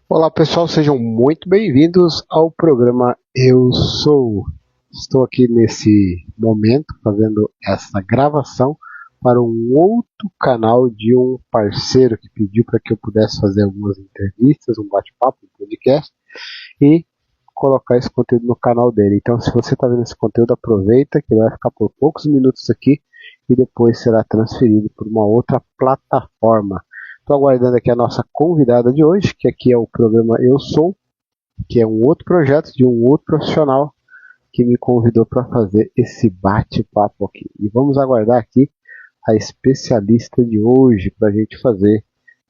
Olá pessoal, sejam muito bem-vindos ao programa Eu Sou. Estou aqui nesse momento fazendo essa gravação para um outro canal de um parceiro que pediu para que eu pudesse fazer algumas entrevistas, um bate-papo, um podcast e colocar esse conteúdo no canal dele. Então, se você está vendo esse conteúdo, aproveita que ele vai ficar por poucos minutos aqui e depois será transferido por uma outra plataforma. Estou aguardando aqui a nossa convidada de hoje, que aqui é o programa Eu Sou, que é um outro projeto de um outro profissional que me convidou para fazer esse bate-papo aqui. E vamos aguardar aqui a especialista de hoje para a gente fazer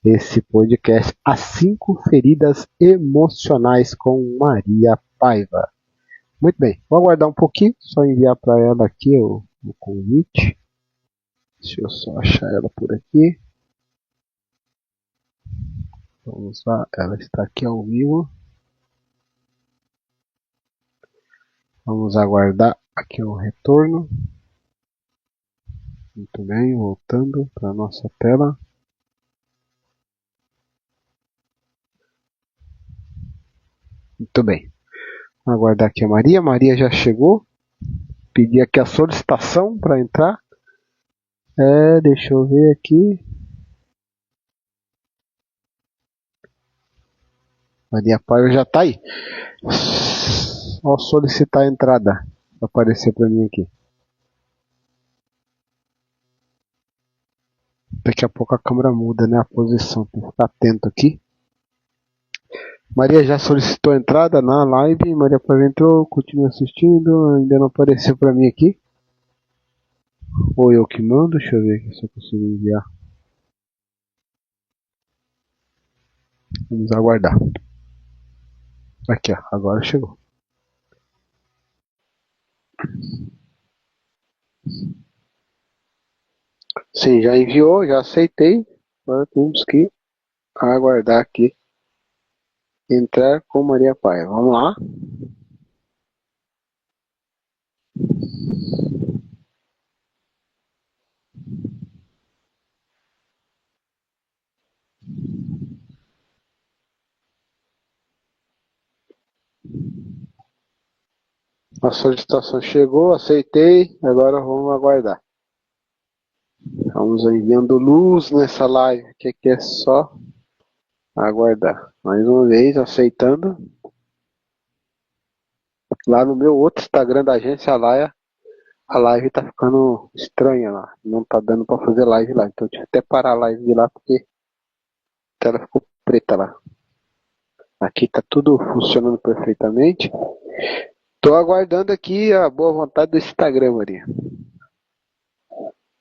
esse podcast As 5 Feridas Emocionais com Maria Paiva. Muito bem, vou aguardar um pouquinho, só enviar para ela aqui o convite. Deixa eu só achar ela por aqui. Vamos lá, ela está aqui ao vivo. Vamos aguardar aqui o retorno. Muito bem, voltando para a nossa tela. Muito bem. Vamos aguardar aqui a Maria. Maria já chegou. Pedi aqui a solicitação para entrar. Deixa eu ver aqui. Maria Paiva já está aí. Vou solicitar a entrada. Vai aparecer para mim aqui. Daqui a pouco a câmera muda, né? A posição. Tem que ficar atento aqui. Maria já solicitou a entrada na live. Maria Paiva entrou, continua assistindo. Ainda não apareceu para mim aqui. Ou eu que mando. Deixa eu ver aqui se eu consigo enviar. Vamos aguardar. Aqui, ó. Agora chegou. Sim, já enviou, já aceitei. Agora temos que aguardar aqui. Entrar com Maria Paiva. Vamos lá. A solicitação chegou, aceitei. Agora vamos aguardar. Vamos enviando luz nessa live, que aqui é só aguardar. Mais uma vez, aceitando. Lá no meu outro Instagram da agência Alaia, a live tá ficando estranha lá. Não tá dando pra fazer live lá. Então eu tive até parar a live de lá porque a tela ficou preta lá. Aqui tá tudo funcionando perfeitamente. Tô aguardando aqui a boa vontade do Instagram, Maria.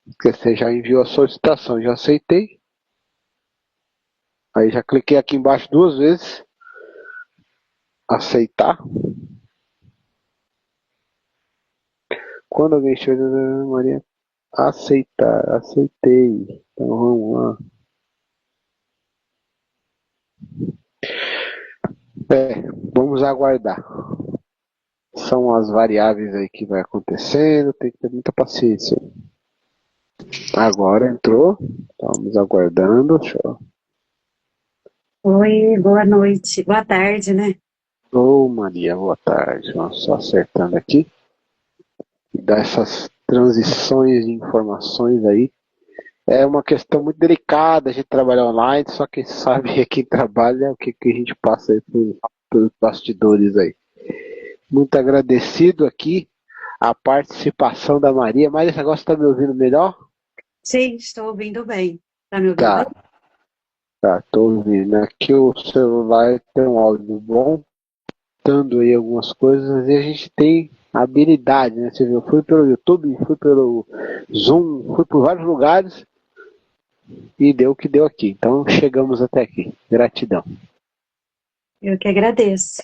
Porque você já enviou a solicitação, já aceitei. Aí já cliquei aqui embaixo 2 vezes. Aceitar. Quando alguém chega, Maria, aceitar, aceitei. Então vamos lá. Vamos aguardar. São as variáveis aí que vai acontecendo, tem que ter muita paciência. Agora entrou, estamos aguardando. Oi, boa noite. Boa tarde, né? Ô Maria, boa tarde. Vamos só acertando aqui. E dar essas transições de informações aí. É uma questão muito delicada a gente trabalhar online, só quem sabe é quem trabalha o que a gente passa aí pelos bastidores aí. Muito agradecido aqui a participação da Maria. Mas esse negócio está me ouvindo melhor? Sim, estou ouvindo bem. Tá me ouvindo bem? Tá, tô ouvindo. Aqui o celular tem um áudio bom, dando aí algumas coisas, e a gente tem habilidade, né? Você viu, eu fui pelo YouTube, fui pelo Zoom, fui por vários lugares e deu o que deu aqui. Então chegamos até aqui. Gratidão. Eu que agradeço.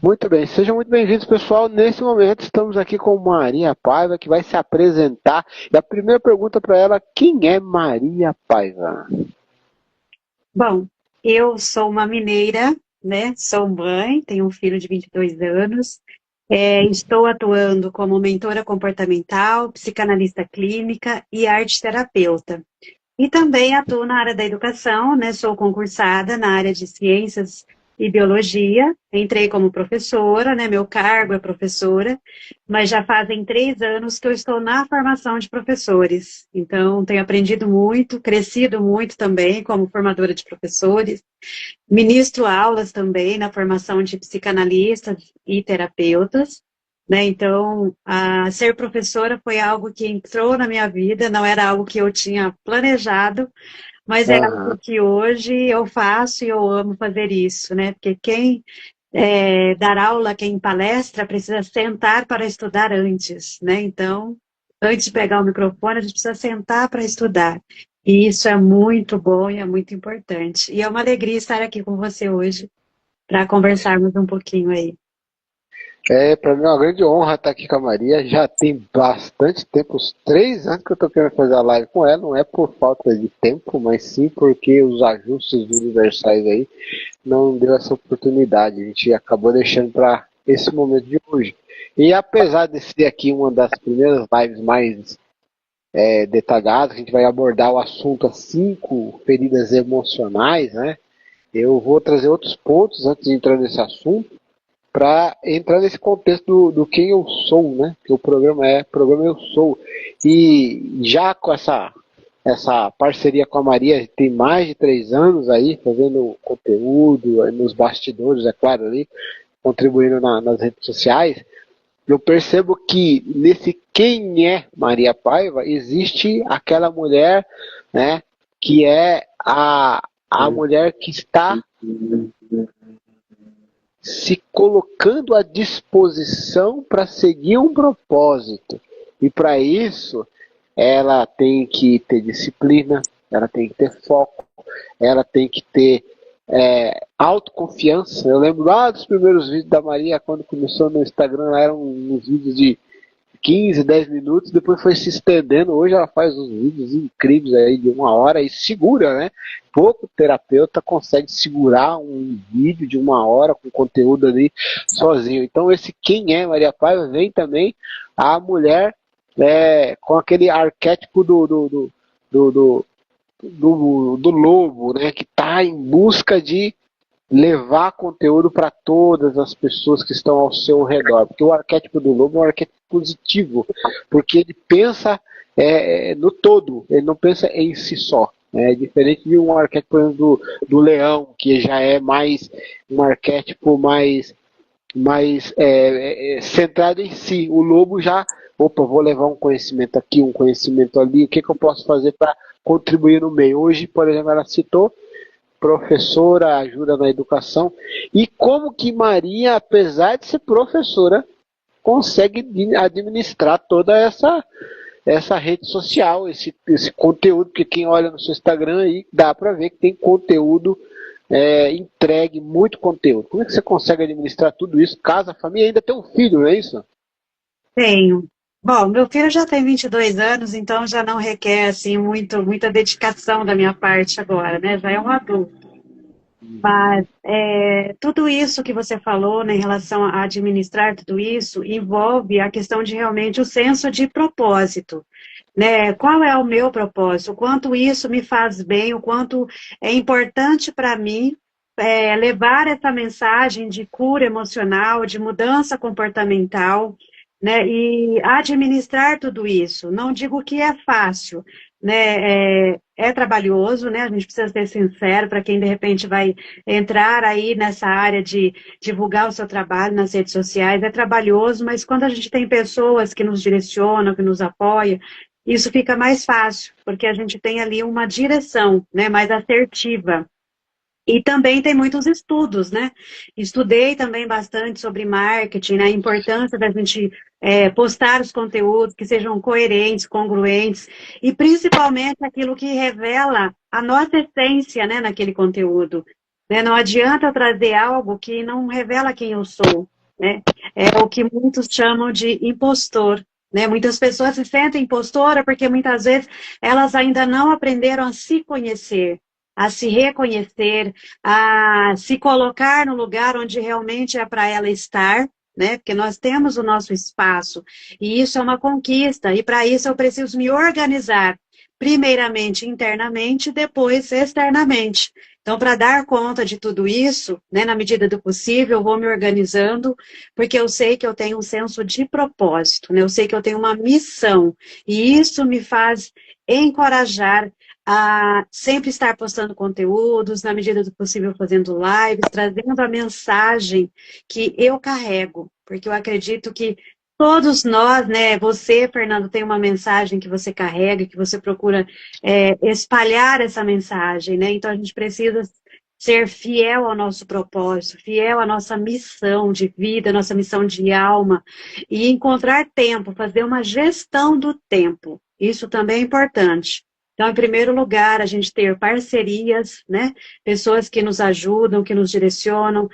Muito bem, sejam muito bem-vindos, pessoal. Nesse momento estamos aqui com Maria Paiva, que vai se apresentar. E a primeira pergunta para ela: quem é Maria Paiva? Bom, eu sou uma mineira, né? Sou mãe, tenho um filho de 22 anos. Estou atuando como mentora comportamental, psicanalista clínica e arte terapeuta. E também atuo na área da educação, né? Sou concursada na área de ciências e biologia. Entrei como professora, né? Meu cargo é professora, mas já fazem 3 anos que eu estou na formação de professores. Então, tenho aprendido muito, crescido muito também como formadora de professores. Ministro aulas também na formação de psicanalistas e terapeutas. Né? Então, ser professora foi algo que entrou na minha vida, não era algo que eu tinha planejado, mas é algo Aham. que hoje eu faço e eu amo fazer isso, né? Porque quem dar aula, quem palestra, precisa sentar para estudar antes, né? Então, antes de pegar o microfone, a gente precisa sentar para estudar. E isso é muito bom e é muito importante. E é uma alegria estar aqui com você hoje para conversarmos um pouquinho aí. Para mim é uma grande honra estar aqui com a Maria. Já tem bastante tempo, uns 3 anos que eu estou querendo fazer a live com ela. Não é por falta de tempo, mas sim porque os ajustes universais aí não deu essa oportunidade. A gente acabou deixando para esse momento de hoje. E apesar de ser aqui uma das primeiras lives mais detalhadas, a gente vai abordar o assunto as 5 feridas emocionais, né? Eu vou trazer outros pontos antes de entrar nesse assunto para entrar nesse contexto do quem eu sou, né? Que o programa Eu Sou. E já com essa parceria com a Maria, tem mais de 3 anos aí, fazendo conteúdo nos bastidores, é claro, ali, contribuindo nas redes sociais, eu percebo que nesse quem é Maria Paiva, existe aquela mulher, né, que é a mulher que está se colocando à disposição para seguir um propósito. E para isso, ela tem que ter disciplina, ela tem que ter foco, ela tem que ter autoconfiança. Eu lembro lá dos primeiros vídeos da Maria, quando começou no Instagram, eram uns vídeos de 15, 10 minutos, depois foi se estendendo. Hoje ela faz uns vídeos incríveis aí de 1 hora e segura, né? Pouco terapeuta consegue segurar um vídeo de 1 hora com conteúdo ali sozinho. Então esse quem é Maria Paiva vem também a mulher com aquele arquétipo do lobo, né? Que está em busca de levar conteúdo para todas as pessoas que estão ao seu redor. Porque o arquétipo do lobo é um arquétipo positivo, porque ele pensa no todo, ele não pensa em si só. É diferente de um arquétipo, por exemplo, do leão, que já é mais um arquétipo mais centrado em si. O lobo já, opa, vou levar um conhecimento aqui, um conhecimento ali, o que eu posso fazer para contribuir no meio. Hoje, por exemplo, ela citou professora, ajuda na educação. E como que Maria, apesar de ser professora, consegue administrar toda essa rede social, esse conteúdo, porque quem olha no seu Instagram aí dá para ver que tem conteúdo entregue, muito conteúdo. Como é que você consegue administrar tudo isso? Casa, família, ainda tem um filho, não é isso? Tenho. Bom, meu filho já tem 22 anos, então já não requer assim muita dedicação da minha parte agora, né? Já é um adulto. Mas tudo isso que você falou, né, em relação a administrar tudo isso, envolve a questão de realmente o senso de propósito, né? Qual é o meu propósito? O quanto isso me faz bem, o quanto é importante para mim levar essa mensagem de cura emocional, de mudança comportamental, né? E administrar tudo isso. Não digo que é fácil, né? É trabalhoso, né? A gente precisa ser sincero para quem de repente vai entrar aí nessa área de divulgar o seu trabalho nas redes sociais. É trabalhoso, mas quando a gente tem pessoas que nos direcionam, que nos apoiam, isso fica mais fácil, porque a gente tem ali uma direção, né, mais assertiva. E também tem muitos estudos, né? Estudei também bastante sobre marketing, né? A importância da gente postar os conteúdos que sejam coerentes, congruentes, e principalmente aquilo que revela a nossa essência, né, naquele conteúdo. Né? Não adianta eu trazer algo que não revela quem eu sou, né? É o que muitos chamam de impostor. Né? Muitas pessoas se sentem impostora porque muitas vezes elas ainda não aprenderam a se conhecer, a se reconhecer, a se colocar no lugar onde realmente é para ela estar, né? Porque nós temos o nosso espaço e isso é uma conquista e para isso eu preciso me organizar. primeiramente internamente, depois externamente. Então, para dar conta de tudo isso, né, na medida do possível, eu vou me organizando, porque eu sei que eu tenho um senso de propósito, né? Eu sei que eu tenho uma missão, e isso me faz encorajar a sempre estar postando conteúdos, na medida do possível fazendo lives, trazendo a mensagem que eu carrego, porque eu acredito que todos nós, né, você, Fernando, tem uma mensagem que você carrega, que você procura espalhar essa mensagem, né? Então a gente precisa ser fiel ao nosso propósito, fiel à nossa missão de vida, nossa missão de alma, e encontrar tempo, fazer uma gestão do tempo. Isso também é importante. Então, em primeiro lugar, a gente ter parcerias, né? Pessoas que nos ajudam, que nos direcionam,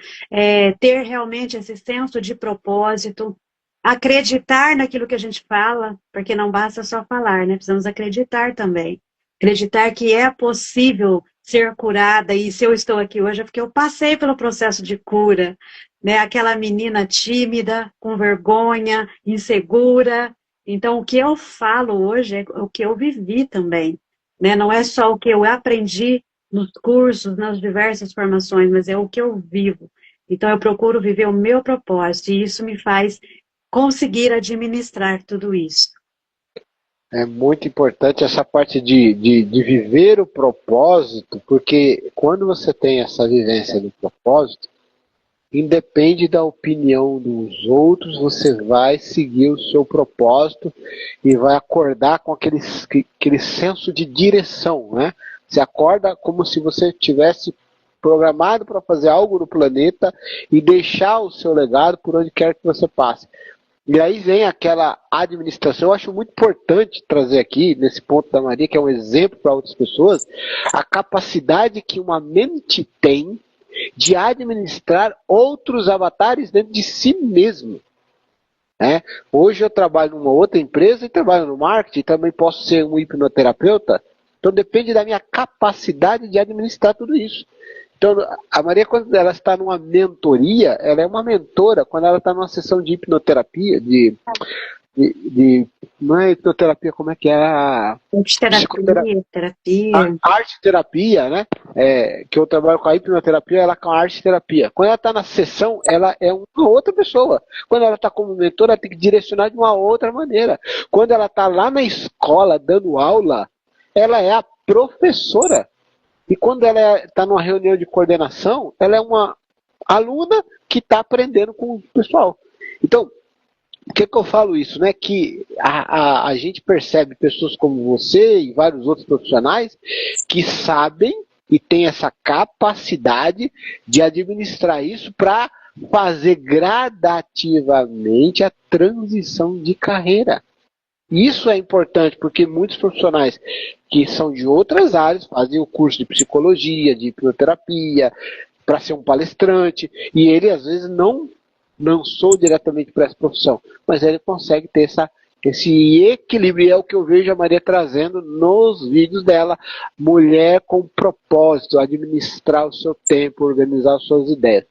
ter realmente esse senso de propósito, acreditar naquilo que a gente fala, porque não basta só falar, né? Precisamos acreditar também. Acreditar que é possível ser curada, e se eu estou aqui hoje é porque eu passei pelo processo de cura, né? Aquela menina tímida, com vergonha, insegura. Então, o que eu falo hoje é o que eu vivi também, né? Não é só o que eu aprendi nos cursos, nas diversas formações, mas é o que eu vivo. Então, eu procuro viver o meu propósito, e isso me faz conseguir administrar tudo isso. É muito importante essa parte de viver o propósito, porque quando você tem essa vivência do propósito, independe da opinião dos outros, você vai seguir o seu propósito e vai acordar com aquele senso de direção, né? Você acorda como se você tivesse programado para fazer algo no planeta e deixar o seu legado por onde quer que você passe. E aí vem aquela administração. Eu acho muito importante trazer aqui, nesse ponto da Maria, que é um exemplo para outras pessoas, a capacidade que uma mente tem de administrar outros avatares dentro de si mesmo. Né? Hoje eu trabalho numa outra empresa e trabalho no marketing, também posso ser um hipnoterapeuta, então depende da minha capacidade de administrar tudo isso. Então, a Maria, quando ela está numa mentoria, ela é uma mentora. Quando ela está numa sessão de hipnoterapia, não é hipnoterapia, como é que é? Terapia, terapia. A arte terapia, né? Que eu trabalho com a hipnoterapia, ela com a arte terapia. Quando ela está na sessão, ela é uma outra pessoa. Quando ela está como mentora, ela tem que direcionar de uma outra maneira. Quando ela está lá na escola dando aula, ela é a professora. E quando ela está numa reunião de coordenação, ela é uma aluna que está aprendendo com o pessoal. Então, por que eu falo isso? Né? Que a gente percebe pessoas como você e vários outros profissionais que sabem e têm essa capacidade de administrar isso para fazer gradativamente a transição de carreira. Isso é importante porque muitos profissionais que são de outras áreas fazem o curso de psicologia, de hipnoterapia, para ser um palestrante, e ele às vezes não sou diretamente para essa profissão, mas ele consegue ter esse equilíbrio, e é o que eu vejo a Maria trazendo nos vídeos dela. Mulher com propósito, administrar o seu tempo, organizar as suas ideias.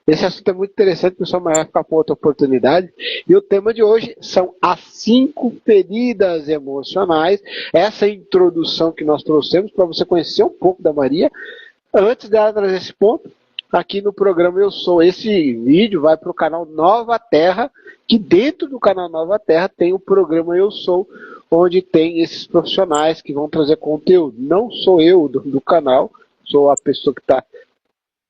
Esse assunto é muito interessante, o pessoal vai ficar com outra oportunidade. E o tema de hoje são as 5 feridas emocionais. Essa introdução que nós trouxemos para você conhecer um pouco da Maria. Antes dela trazer esse ponto, aqui no programa Eu Sou. Esse vídeo vai para o canal Nova Terra, que dentro do canal Nova Terra tem o programa Eu Sou, onde tem esses profissionais que vão trazer conteúdo. Não sou eu do canal, sou a pessoa que está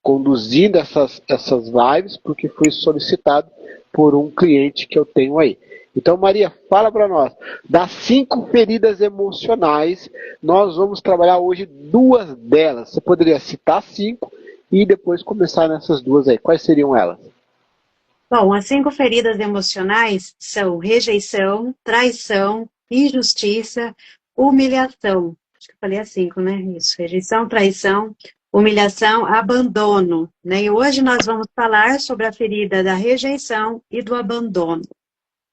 conduzindo essas lives, porque fui solicitado por um cliente que eu tenho aí. Então, Maria, fala para nós. Das 5 feridas emocionais, nós vamos trabalhar hoje 2 delas. Você poderia citar 5 e depois começar nessas 2 aí. Quais seriam elas? Bom, as 5 feridas emocionais são rejeição, traição, injustiça, humilhação. Acho que eu falei as 5, né? Isso, rejeição, traição, humilhação, abandono, né? E hoje nós vamos falar sobre a ferida da rejeição e do abandono.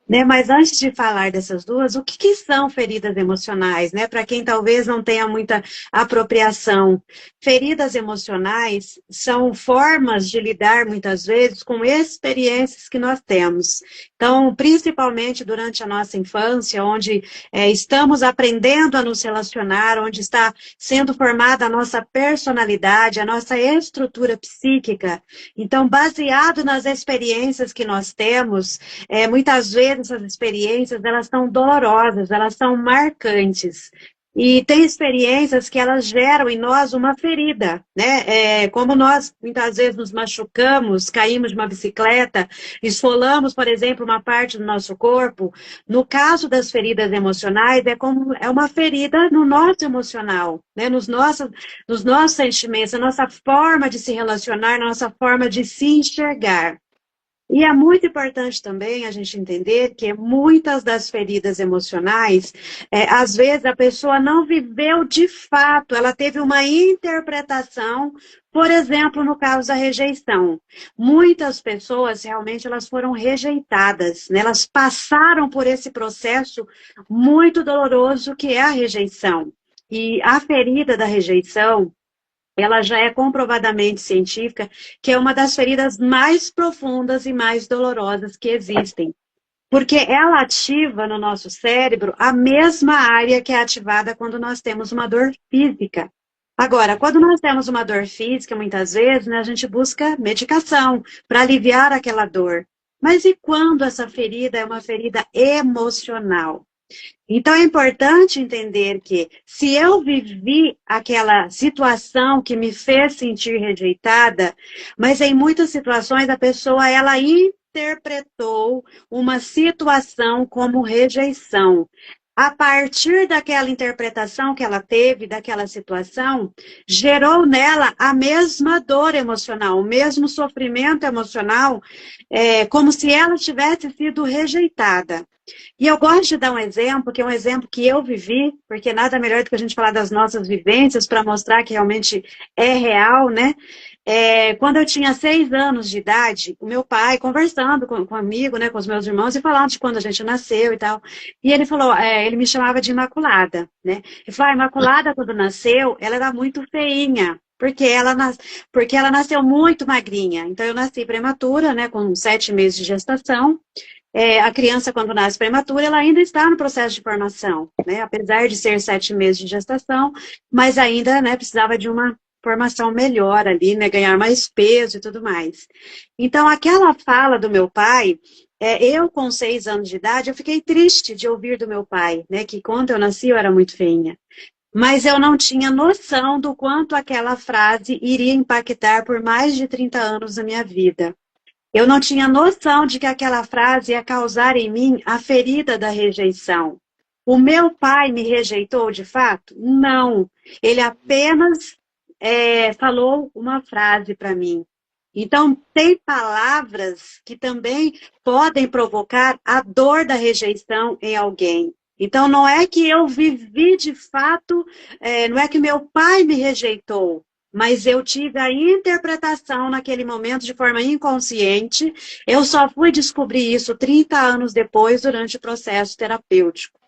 Né? Mas antes de falar dessas duas, o que, que são feridas emocionais, né? Para quem talvez não tenha muita apropriação, feridas emocionais são formas de lidar muitas vezes com experiências que nós temos. Então, principalmente durante a nossa infância, onde estamos aprendendo a nos relacionar, onde está sendo formada a nossa personalidade, a nossa estrutura psíquica. Então, baseado nas experiências que nós temos, muitas vezes essas experiências, elas são dolorosas, elas são marcantes. E tem experiências que elas geram em nós uma ferida, né? Como nós, muitas vezes, nos machucamos, caímos de uma bicicleta, esfolamos, por exemplo, uma parte do nosso corpo. No caso das feridas emocionais, é uma ferida no nosso emocional, né? Nos nossos sentimentos, a nossa forma de se relacionar, a nossa forma de se enxergar. E é muito importante também a gente entender que muitas das feridas emocionais, às vezes a pessoa não viveu de fato, ela teve uma interpretação, por exemplo, no caso da rejeição. Muitas pessoas realmente elas foram rejeitadas, né? Elas passaram por esse processo muito doloroso que é a rejeição. E a ferida da rejeição, ela já é comprovadamente científica, que é uma das feridas mais profundas e mais dolorosas que existem. Porque ela ativa no nosso cérebro a mesma área que é ativada quando nós temos uma dor física. Agora, quando nós temos uma dor física, muitas vezes, né, a gente busca medicação para aliviar aquela dor. Mas e quando essa ferida é uma ferida emocional? Então é importante entender que se eu vivi aquela situação que me fez sentir rejeitada, mas em muitas situações a pessoa ela interpretou uma situação como rejeição. A partir daquela interpretação que ela teve daquela situação, gerou nela a mesma dor emocional, o mesmo sofrimento emocional, como se ela tivesse sido rejeitada. E eu gosto de dar um exemplo, que é um exemplo que eu vivi, porque nada melhor do que a gente falar das nossas vivências para mostrar que realmente é real, né? Quando eu tinha 6 anos de idade, o meu pai conversando comigo, né, com os meus irmãos, e falando de quando a gente nasceu e tal. E ele falou, ele me chamava de Imaculada, né? Ele falou, a Imaculada, quando nasceu, ela era muito feinha. Porque ela nasceu muito magrinha. Então, eu nasci prematura, né, com 7 meses de gestação. A criança, quando nasce prematura, ela ainda está no processo de formação, né? Apesar de ser 7 meses de gestação, mas ainda, né, precisava de uma formação melhor ali, né? Ganhar mais peso e tudo mais. Então, aquela fala do meu pai, eu com 6 anos de idade, eu fiquei triste de ouvir do meu pai, né? Que quando eu nasci eu era muito feinha. Mas eu não tinha noção do quanto aquela frase iria impactar por mais de 30 anos na minha vida. Eu não tinha noção de que aquela frase ia causar em mim a ferida da rejeição. O meu pai me rejeitou de fato? Não. Ele apenas falou uma frase para mim. Então, tem palavras que também podem provocar a dor da rejeição em alguém. Então, não é que eu vivi de fato, não é que meu pai me rejeitou, mas eu tive a interpretação naquele momento de forma inconsciente. Eu só fui descobrir isso 30 anos depois, durante o processo terapêutico.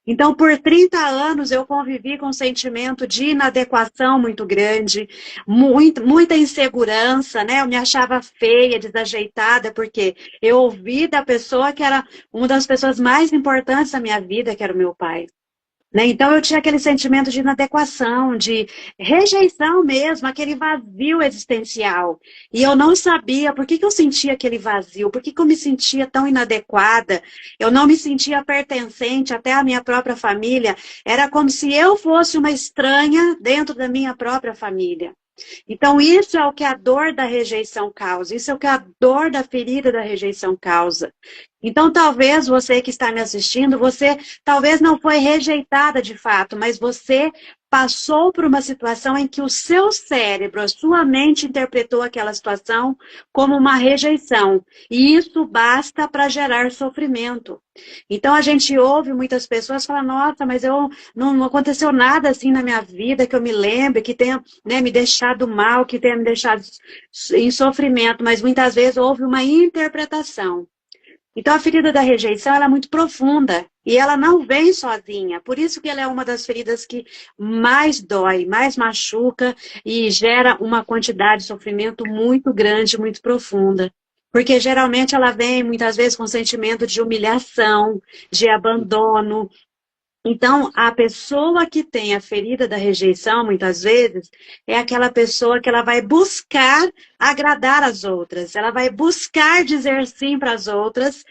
Então, por 30 anos, eu convivi com um sentimento de inadequação muito grande, muita insegurança, né? Eu me achava feia, desajeitada, porque eu ouvi da pessoa que era uma das pessoas mais importantes da minha vida, que era o meu pai. Né? Então eu tinha aquele sentimento de inadequação, de rejeição mesmo, aquele vazio existencial. E eu não sabia por que eu sentia aquele vazio, por que eu me sentia tão inadequada, eu não me sentia pertencente até à minha própria família. Era como se eu fosse uma estranha dentro da minha própria família. Então, isso é o que a dor da rejeição causa, isso é o que a dor da ferida da rejeição causa. Então, talvez você que está me assistindo, você talvez não foi rejeitada de fato, mas você passou por uma situação em que o seu cérebro, a sua mente interpretou aquela situação como uma rejeição. E isso basta para gerar sofrimento. Então, a gente ouve muitas pessoas falar, nossa, mas não aconteceu nada assim na minha vida que eu me lembre, que tenha, né, me deixado mal, que tenha me deixado em sofrimento, mas muitas vezes houve uma interpretação. Então, a ferida da rejeição ela é muito profunda e ela não vem sozinha. Por isso que ela é uma das feridas que mais dói, mais machuca e gera uma quantidade de sofrimento muito grande, muito profunda. Porque geralmente ela vem muitas vezes com sentimento de humilhação, de abandono. Então, a pessoa que tem a ferida da rejeição, muitas vezes, é aquela pessoa que ela vai buscar agradar as outras, ela vai buscar dizer sim para as outras,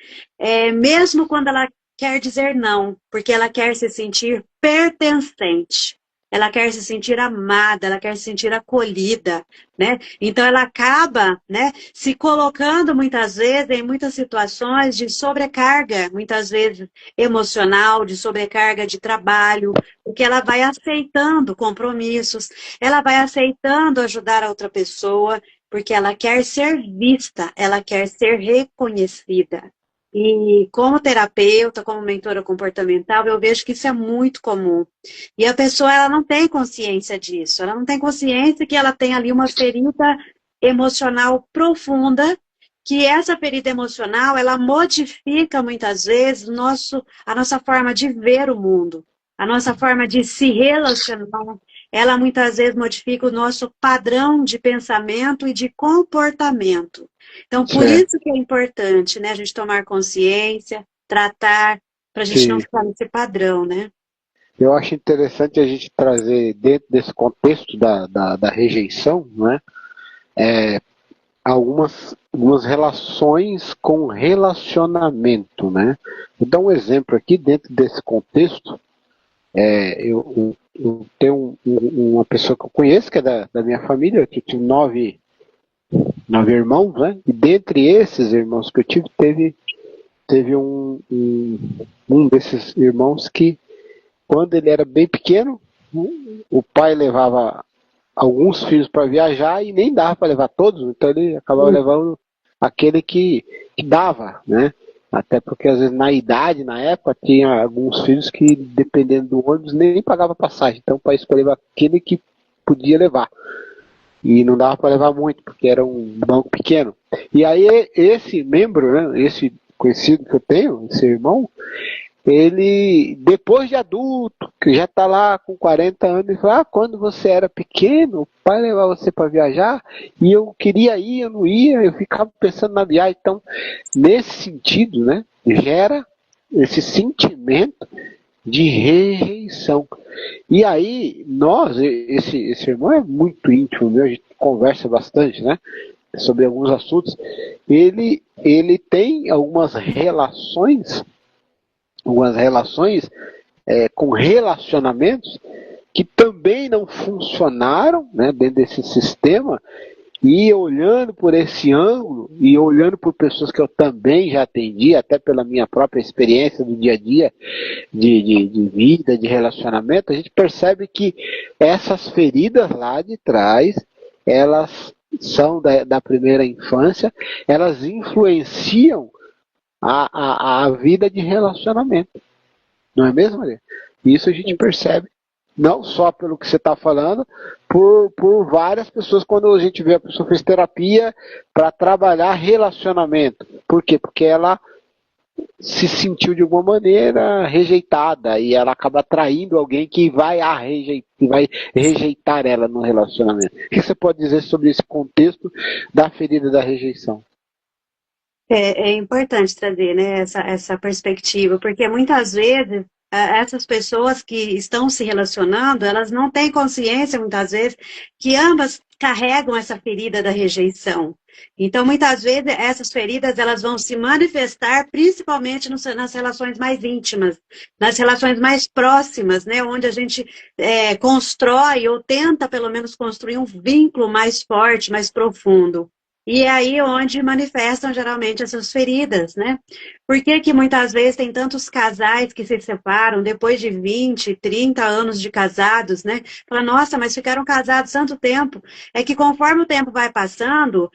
mesmo quando ela quer dizer não, porque ela quer se sentir pertencente. Ela quer se sentir amada, ela quer se sentir acolhida, né? Então ela acaba, né, se colocando muitas vezes em muitas situações de sobrecarga, muitas vezes emocional, de sobrecarga de trabalho, porque ela vai aceitando compromissos, ela vai aceitando ajudar a outra pessoa, porque ela quer ser vista, ela quer ser reconhecida. E como terapeuta, como mentora comportamental, eu vejo que isso é muito comum. E a pessoa, ela não tem consciência disso, ela não tem consciência que ela tem ali uma ferida emocional profunda, que essa ferida emocional, ela modifica muitas vezes a nossa forma de ver o mundo, a nossa forma de se relacionar. Ela muitas vezes modifica o nosso padrão de pensamento e de comportamento. Então, por Certo. isso que é importante, né, a gente tomar consciência, tratar, para a gente não Sim. ficar nesse padrão, né? Eu acho interessante a gente trazer dentro desse contexto da rejeição, né, algumas relações com relacionamento, né? Vou dar um exemplo aqui dentro desse contexto. Eu tenho uma pessoa que eu conheço, que é da minha família, que eu tive nove irmãos, né? E dentre esses irmãos que eu tive, teve um desses irmãos que, quando ele era bem pequeno, o pai levava alguns filhos para viajar e nem dava para levar todos, então ele acabava levando aquele que dava, né? Até porque às vezes na idade, na época, tinha alguns filhos que, dependendo do ônibus, nem pagava passagem, então o pai escolheu aquele que podia levar. E não dava para levar muito, porque era um banco pequeno. E aí esse membro, né, esse conhecido que eu tenho, esse irmão, ele, depois de adulto, que já está lá com 40 anos, ele fala, quando você era pequeno, o pai levava você para viajar, e eu queria ir, eu não ia, eu ficava pensando na viagem. Então, nesse sentido, né, gera esse sentimento de rejeição. E aí, esse irmão é muito íntimo meu, a gente conversa bastante, né, sobre alguns assuntos. Ele tem algumas relações com relacionamentos que também não funcionaram, né, dentro desse sistema, e olhando por esse ângulo, e olhando por pessoas que eu também já atendi, até pela minha própria experiência do dia a dia, de vida, de relacionamento, a gente percebe que essas feridas lá de trás, elas são da primeira infância, elas influenciam a vida de relacionamento. Não é mesmo, Maria? Isso a gente percebe, não só pelo que você está falando, por várias pessoas, quando a gente vê a pessoa fez terapia para trabalhar relacionamento. Por quê? Porque ela se sentiu de alguma maneira rejeitada e ela acaba atraindo alguém que vai rejeitar ela no relacionamento. O que você pode dizer sobre esse contexto da ferida da rejeição? É importante trazer, né, essa perspectiva, porque muitas vezes essas pessoas que estão se relacionando, elas não têm consciência, muitas vezes, que ambas carregam essa ferida da rejeição. Então, muitas vezes, essas feridas elas vão se manifestar principalmente nas relações mais íntimas, nas relações mais próximas, né, onde a gente constrói ou tenta, pelo menos, construir um vínculo mais forte, mais profundo. E é aí onde manifestam geralmente essas feridas, né? Por que que muitas vezes tem tantos casais que se separam depois de 20, 30 anos de casados, né? Fala, nossa, mas ficaram casados tanto tempo. É que conforme o tempo vai passando,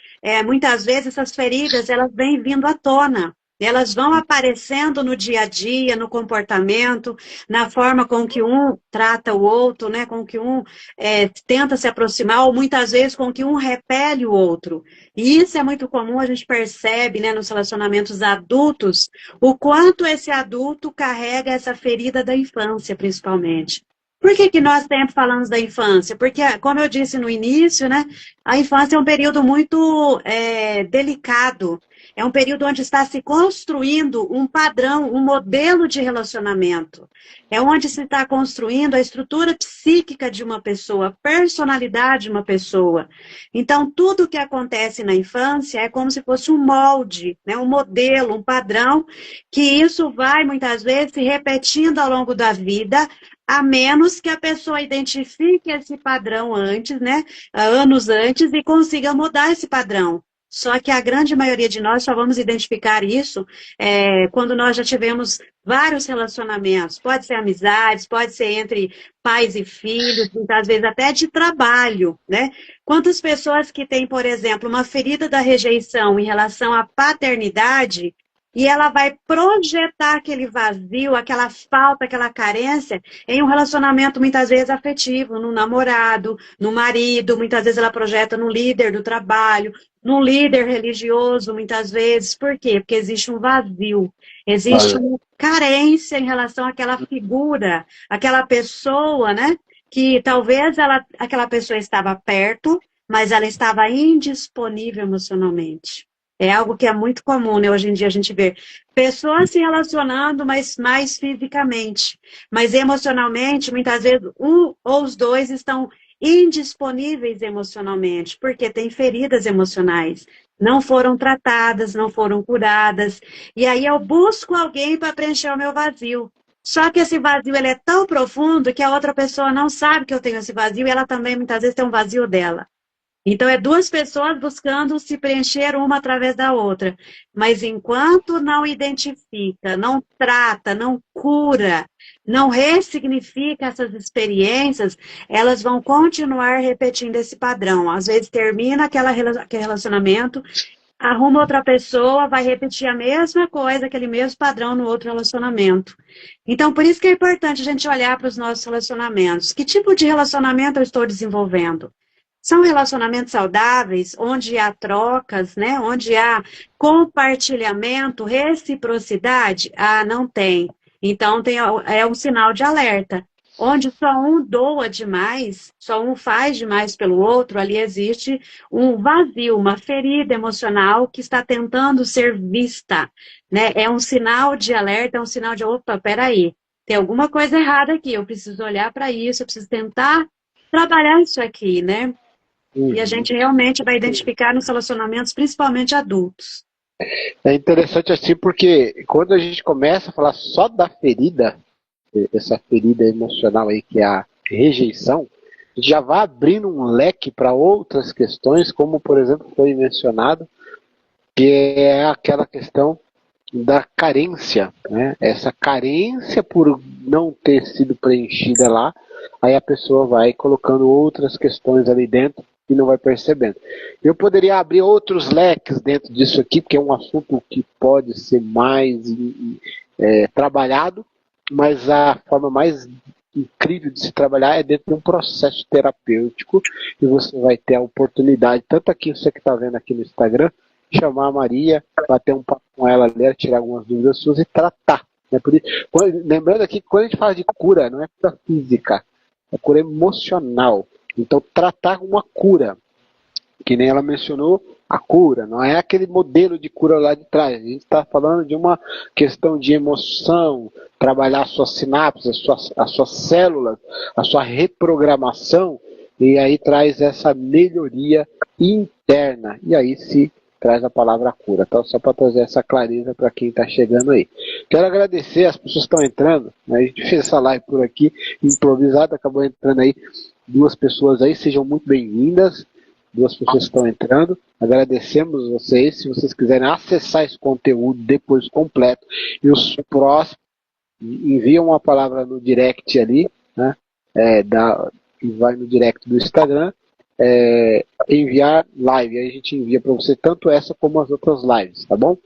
muitas vezes essas feridas, elas vêm vindo à tona. Elas vão aparecendo no dia a dia, no comportamento, na forma com que um trata o outro, né? Com que um tenta se aproximar, ou muitas vezes com que um repele o outro. E isso é muito comum, a gente percebe, né, nos relacionamentos adultos, o quanto esse adulto carrega essa ferida da infância, principalmente. Por que que nós sempre falamos da infância? Porque, como eu disse no início, né, a infância é um período muito delicado. É um período onde está se construindo um padrão, um modelo de relacionamento. É onde se está construindo a estrutura psíquica de uma pessoa, a personalidade de uma pessoa. Então, tudo que acontece na infância é como se fosse um molde, né? Um modelo, um padrão, que isso vai, muitas vezes, se repetindo ao longo da vida, a menos que a pessoa identifique esse padrão antes, né? Anos antes, e consiga mudar esse padrão. Só que a grande maioria de nós só vamos identificar isso quando nós já tivemos vários relacionamentos. Pode ser amizades, pode ser entre pais e filhos, muitas vezes até de trabalho, né? Quantas pessoas que têm, por exemplo, uma ferida da rejeição em relação à paternidade, e ela vai projetar aquele vazio, aquela falta, aquela carência em um relacionamento muitas vezes afetivo, no namorado, no marido, muitas vezes ela projeta no líder do trabalho, no líder religioso, muitas vezes. Por quê? Porque existe um vazio, existe Olha, uma carência em relação àquela figura, aquela pessoa, né? Que talvez aquela pessoa estava perto, mas ela estava indisponível emocionalmente. É algo que é muito comum, né? Hoje em dia a gente vê pessoas se relacionando, mas mais fisicamente. Mas emocionalmente, muitas vezes, um ou os dois estão indisponíveis emocionalmente, porque tem feridas emocionais. Não foram tratadas, não foram curadas. E aí eu busco alguém para preencher o meu vazio. Só que esse vazio ele é tão profundo que a outra pessoa não sabe que eu tenho esse vazio e ela também muitas vezes tem um vazio dela. Então, é duas pessoas buscando se preencher uma através da outra. Mas enquanto não identifica, não trata, não cura, não ressignifica essas experiências, elas vão continuar repetindo esse padrão. Às vezes termina aquele relacionamento, arruma outra pessoa, vai repetir a mesma coisa, aquele mesmo padrão no outro relacionamento. Então, por isso que é importante a gente olhar para os nossos relacionamentos. Que tipo de relacionamento eu estou desenvolvendo? São relacionamentos saudáveis, onde há trocas, né? Onde há compartilhamento, reciprocidade? Ah, não tem. Então, é um sinal de alerta. Onde só um doa demais, só um faz demais pelo outro, ali existe um vazio, uma ferida emocional que está tentando ser vista, né? É um sinal de alerta, é um sinal de, opa, peraí, tem alguma coisa errada aqui, eu preciso olhar para isso, eu preciso tentar trabalhar isso aqui, né? E a uhum. gente realmente vai identificar nos relacionamentos, principalmente adultos. É interessante assim porque quando a gente começa a falar só da ferida, essa ferida emocional aí que é a rejeição, a gente já vai abrindo um leque para outras questões, como por exemplo foi mencionado, que é aquela questão da carência, né? Essa carência por não ter sido preenchida lá, aí a pessoa vai colocando outras questões ali dentro e não vai percebendo. Eu poderia abrir outros leques dentro disso aqui, porque é um assunto que pode ser mais trabalhado, mas a forma mais incrível de se trabalhar é dentro de um processo terapêutico e você vai ter a oportunidade, tanto aqui você que está vendo aqui no Instagram, chamar a Maria, bater um papo com ela, ler, tirar algumas dúvidas suas e tratar. Né? Por isso, lembrando aqui que quando a gente fala de cura, não é cura física, é cura emocional. Então, tratar uma cura, que nem ela mencionou, a cura, não é aquele modelo de cura lá de trás. A gente está falando de uma questão de emoção, trabalhar as suas sinapses, as suas células, a sua reprogramação, e aí traz essa melhoria interna. E aí se traz a palavra cura. Então, só para trazer essa clareza para quem está chegando aí. Quero agradecer as pessoas que estão entrando. Né? A gente fez essa live por aqui, improvisada, acabou entrando aí 2 pessoas aí. Sejam muito bem-vindas. 2 pessoas que estão entrando. Agradecemos vocês. Se vocês quiserem acessar esse conteúdo depois completo e os próximos, enviam uma palavra no direct ali, né? E vai no direct do Instagram. Enviar live, aí a gente envia para você tanto essa como as outras lives, tá bom?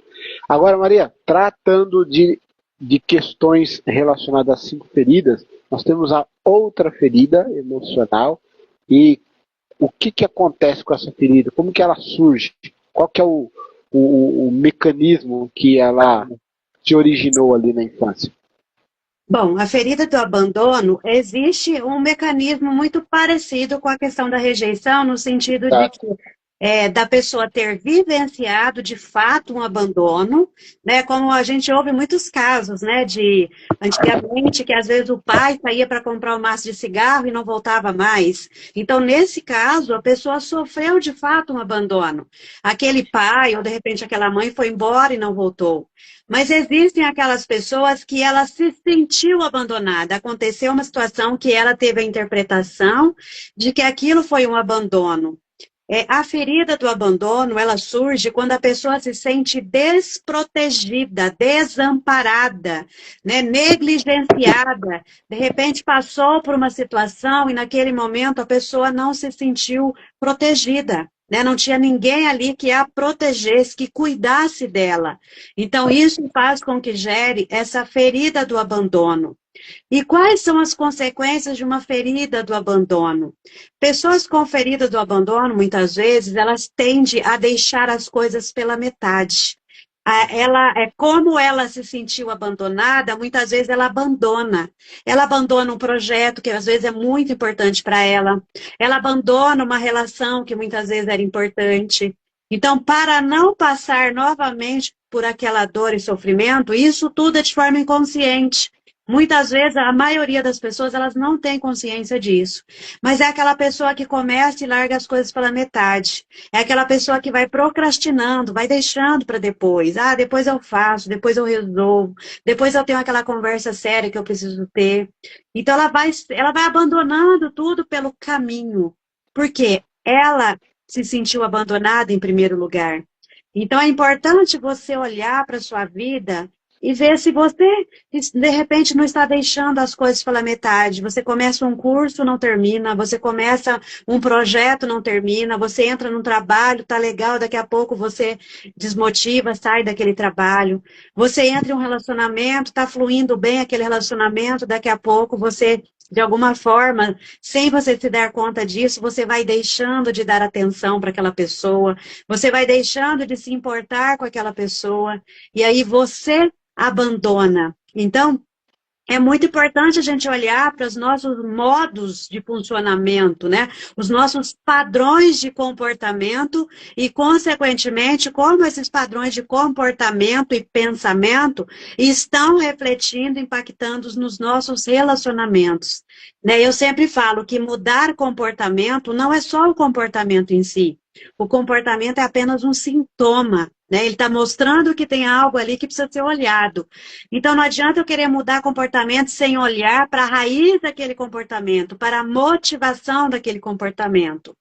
Agora, Maria, tratando de questões relacionadas às 5 feridas, nós temos a outra ferida emocional e o que acontece com essa ferida, como que ela surge, qual que é o mecanismo que ela se originou ali na infância. Bom, a ferida do abandono, existe um mecanismo muito parecido com a questão da rejeição, no sentido de Tá? que da pessoa ter vivenciado de fato um abandono, né? Como a gente ouve muitos casos, né? De antigamente que às vezes o pai saía para comprar um maço de cigarro e não voltava mais. Então, nesse caso, a pessoa sofreu de fato um abandono. Aquele pai ou de repente aquela mãe foi embora e não voltou. Mas existem aquelas pessoas que ela se sentiu abandonada. Aconteceu uma situação que ela teve a interpretação de que aquilo foi um abandono. A ferida do abandono, ela surge quando a pessoa se sente desprotegida, desamparada, né, negligenciada. De repente passou por uma situação e naquele momento a pessoa não se sentiu protegida, né, não tinha ninguém ali que a protegesse, que cuidasse dela. Então isso faz com que gere essa ferida do abandono. E quais são as consequências de uma ferida do abandono? Pessoas com ferida do abandono, muitas vezes, elas tendem a deixar as coisas pela metade. Como ela se sentiu abandonada, muitas vezes ela abandona. Ela abandona um projeto que às vezes é muito importante para ela. Ela abandona uma relação que muitas vezes era importante. Então, para não passar novamente por aquela dor e sofrimento, isso tudo é de forma inconsciente. Muitas vezes, a maioria das pessoas, elas não têm consciência disso. Mas é aquela pessoa que começa e larga as coisas pela metade. É aquela pessoa que vai procrastinando, vai deixando para depois. Ah, depois eu faço, depois eu resolvo, depois eu tenho aquela conversa séria que eu preciso ter. Então, ela vai abandonando tudo pelo caminho. Porque ela se sentiu abandonada em primeiro lugar. Então, é importante você olhar para a sua vida e ver se você, de repente, não está deixando as coisas pela metade. Você começa um curso, não termina. Você começa um projeto, não termina. Você entra num trabalho, tá legal, daqui a pouco você desmotiva, sai daquele trabalho. Você entra em um relacionamento, tá fluindo bem aquele relacionamento, daqui a pouco você, de alguma forma, sem você se dar conta disso, você vai deixando de dar atenção para aquela pessoa, você vai deixando de se importar com aquela pessoa, e aí você abandona. Então, é muito importante a gente olhar para os nossos modos de funcionamento, né? Os nossos padrões de comportamento e, consequentemente, como esses padrões de comportamento e pensamento estão refletindo, impactando nos nossos relacionamentos. Né? Eu sempre falo que mudar comportamento não é só o comportamento em si. O comportamento é apenas um sintoma, né? Ele está mostrando que tem algo ali que precisa ser olhado. Então, não adianta eu querer mudar comportamento sem olhar para a raiz daquele comportamento, para a motivação daquele comportamento.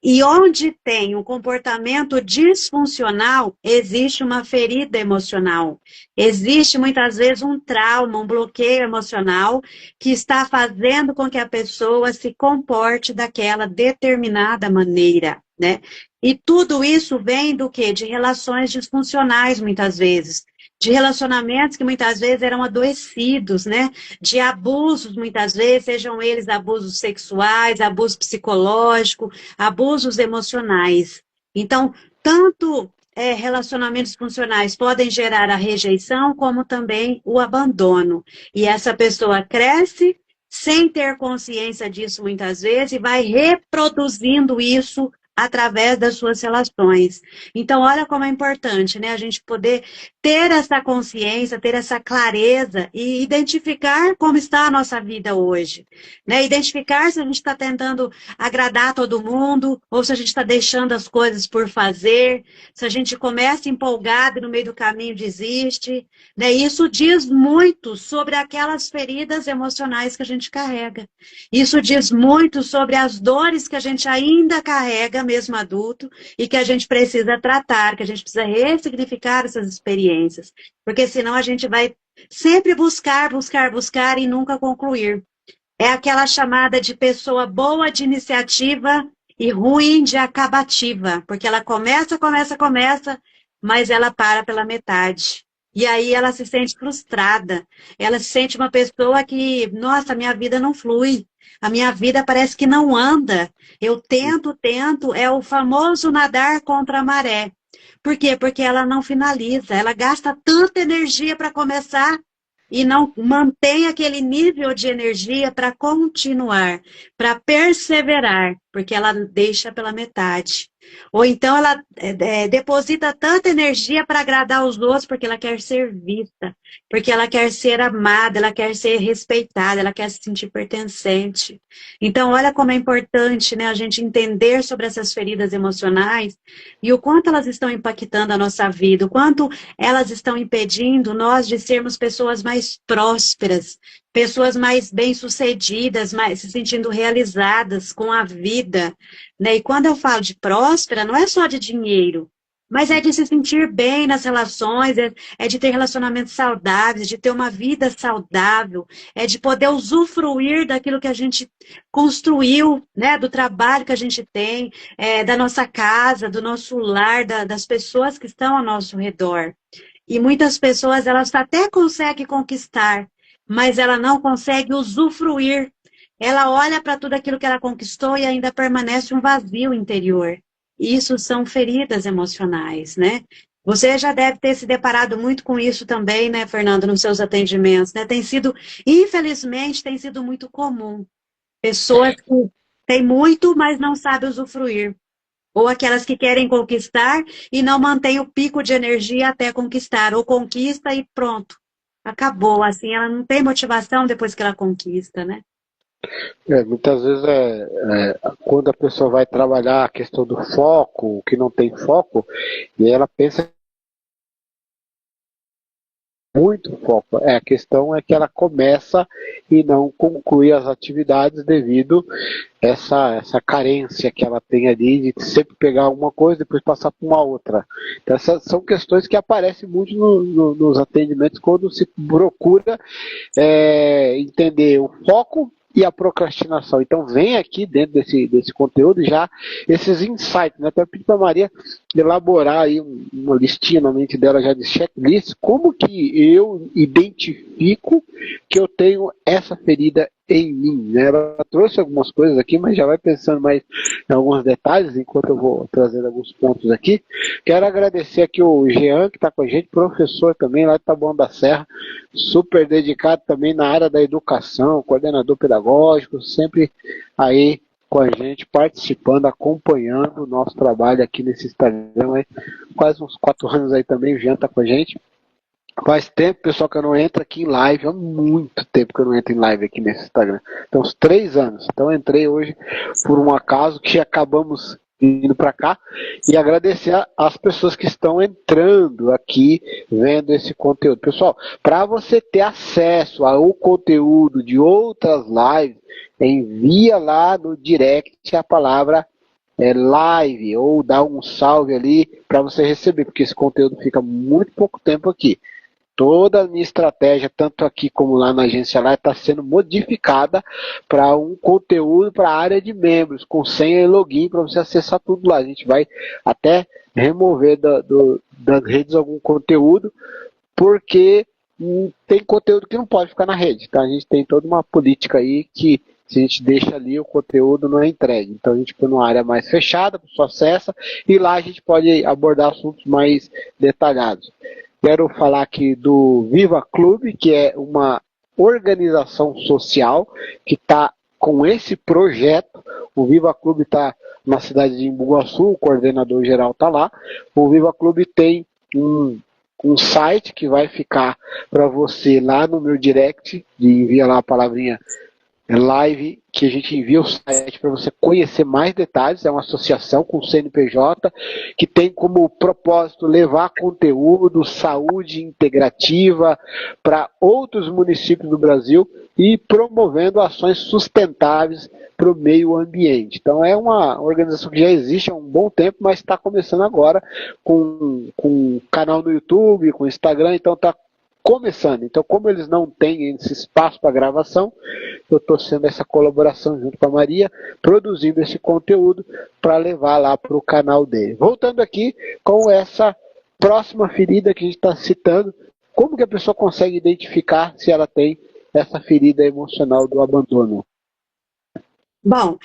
E onde tem um comportamento disfuncional, existe uma ferida emocional. Existe, muitas vezes, um trauma, um bloqueio emocional que está fazendo com que a pessoa se comporte daquela determinada maneira, né? E tudo isso vem do quê? De relações disfuncionais, muitas vezes. De relacionamentos que muitas vezes eram adoecidos, né? De abusos, muitas vezes, sejam eles abusos sexuais, abuso psicológico, abusos emocionais. Então, tanto relacionamentos funcionais podem gerar a rejeição, como também o abandono. E essa pessoa cresce sem ter consciência disso muitas vezes e vai reproduzindo isso através das suas relações. Então, olha como é importante, né? A gente poder ter essa consciência, ter essa clareza e identificar como está a nossa vida hoje. Né? Identificar se a gente está tentando agradar todo mundo ou se a gente está deixando as coisas por fazer, se a gente começa empolgado e no meio do caminho desiste. Né? Isso diz muito sobre aquelas feridas emocionais que a gente carrega. Isso diz muito sobre as dores que a gente ainda carrega, mesmo adulto, e que a gente precisa tratar, que a gente precisa ressignificar essas experiências. Porque senão a gente vai sempre buscar, buscar, buscar e nunca concluir. É aquela chamada de pessoa boa de iniciativa e ruim de acabativa. Porque ela começa, começa, começa, mas ela para pela metade. E aí ela se sente frustrada. Ela se sente uma pessoa que, nossa, minha vida não flui. A minha vida parece que não anda. Eu tento, tento, é o famoso nadar contra a maré. Por quê? Porque ela não finaliza. Ela gasta tanta energia para começar e não mantém aquele nível de energia para continuar, para perseverar, porque ela deixa pela metade. Ou então ela deposita tanta energia para agradar os outros, porque ela quer ser vista, porque ela quer ser amada, ela quer ser respeitada, ela quer se sentir pertencente. Então, olha como é importante, né, a gente entender sobre essas feridas emocionais e o quanto elas estão impactando a nossa vida, o quanto elas estão impedindo nós de sermos pessoas mais prósperas, pessoas mais bem-sucedidas, mais se sentindo realizadas com a vida, né? E quando eu falo de próspera, não é só de dinheiro, mas é de se sentir bem nas relações, é de ter relacionamentos saudáveis, de ter uma vida saudável, é de poder usufruir daquilo que a gente construiu, né? Do trabalho que a gente tem, da nossa casa, do nosso lar, das pessoas que estão ao nosso redor. E muitas pessoas, elas até conseguem conquistar, mas ela não consegue usufruir. Ela olha para tudo aquilo que ela conquistou e ainda permanece um vazio interior. Isso são feridas emocionais, né? Você já deve ter se deparado muito com isso também, né, Fernando, nos seus atendimentos, né? Tem sido, infelizmente, tem sido muito comum. Pessoas que têm muito, mas não sabem usufruir. Ou aquelas que querem conquistar e não mantêm o pico de energia até conquistar. Ou conquista e pronto. Acabou. Assim, ela não tem motivação depois que ela conquista, né? Muitas vezes quando a pessoa vai trabalhar a questão do foco, que não tem foco, e aí ela pensa muito foco. A questão é que ela começa e não conclui as atividades devido a essa carência que ela tem ali de sempre pegar uma coisa e depois passar para uma outra. Então essas são questões que aparecem muito nos atendimentos quando se procura entender o foco e a procrastinação. Então vem aqui dentro desse conteúdo já esses insights, né? Até eu pedi para a Maria elaborar aí uma listinha na mente dela já de checklist, como que eu identifico que eu tenho essa ferida em mim, né? Ela trouxe algumas coisas aqui, mas já vai pensando mais em alguns detalhes, enquanto eu vou trazendo alguns pontos aqui. Quero agradecer aqui o Jean, que está com a gente, professor também lá de Taboão da Serra, super dedicado também na área da educação, coordenador pedagógico, sempre aí com a gente, participando, acompanhando o nosso trabalho aqui nesse Instagram, aí, quase uns 4 anos aí também, o Jean está com a gente. Faz tempo, pessoal, que eu não entro aqui em live, há muito tempo que eu não entro em live aqui nesse Instagram. Então, uns 3 anos. Então, eu entrei hoje por um acaso que acabamos vindo para cá e agradecer às pessoas que estão entrando aqui, vendo esse conteúdo. Pessoal, para você ter acesso ao conteúdo de outras lives, envia lá no direct a palavra live ou dá um salve ali para você receber, porque esse conteúdo fica muito pouco tempo aqui. Toda a minha estratégia, tanto aqui como lá na agência lá, está sendo modificada para um conteúdo para a área de membros, com senha e login para você acessar tudo lá. A gente vai até remover das redes algum conteúdo, porque tem conteúdo que não pode ficar na rede. Então a gente tem toda uma política aí que se a gente deixa ali, o conteúdo não é entregue. Então a gente põe numa área mais fechada, a pessoa acessa, e lá a gente pode abordar assuntos mais detalhados. Quero falar aqui do Viva Clube, que é uma organização social que está com esse projeto. O Viva Clube está na cidade de Embu-Guaçu, o coordenador geral está lá. O Viva Clube tem um site que vai ficar para você lá no meu direct, envia lá a palavrinha live, que a gente envia o site para você conhecer mais detalhes. É uma associação com o CNPJ que tem como propósito levar conteúdo, saúde integrativa para outros municípios do Brasil e promovendo ações sustentáveis para o meio ambiente. Então é uma organização que já existe há um bom tempo, mas está começando agora com canal no YouTube, com Instagram, então está começando. Então, como eles não têm esse espaço para gravação, eu estou sendo essa colaboração junto com a Maria, produzindo esse conteúdo para levar lá para o canal dele. Voltando aqui com essa próxima ferida que a gente está citando, como que a pessoa consegue identificar se ela tem essa ferida emocional do abandono? Bom,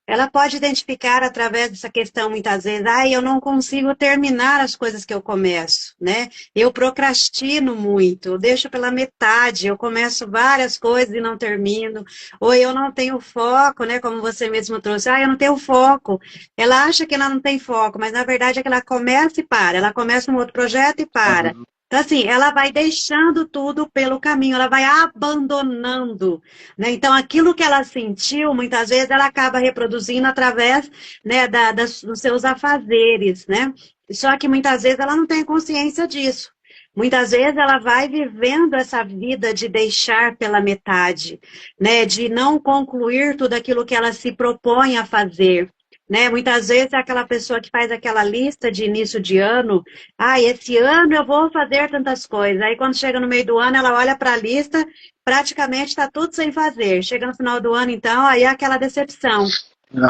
ela pode identificar através dessa questão, muitas vezes, eu não consigo terminar as coisas que eu começo, né? Eu procrastino muito, eu deixo pela metade, eu começo várias coisas e não termino, ou eu não tenho foco, né? Como você mesmo trouxe, eu não tenho foco. Ela acha que ela não tem foco, mas na verdade é que ela começa e para, ela começa um outro projeto e para. Então, assim, ela vai deixando tudo pelo caminho, ela vai abandonando, né? Então, aquilo que ela sentiu, muitas vezes, ela acaba reproduzindo através, né, dos seus afazeres, né? Só que muitas vezes ela não tem consciência disso. Muitas vezes ela vai vivendo essa vida de deixar pela metade, né? De não concluir tudo aquilo que ela se propõe a fazer. Né? Muitas vezes é aquela pessoa que faz aquela lista de início de ano, esse ano eu vou fazer tantas coisas. Aí quando chega no meio do ano, ela olha para a lista, praticamente está tudo sem fazer. Chega no final do ano, então, aí é aquela decepção.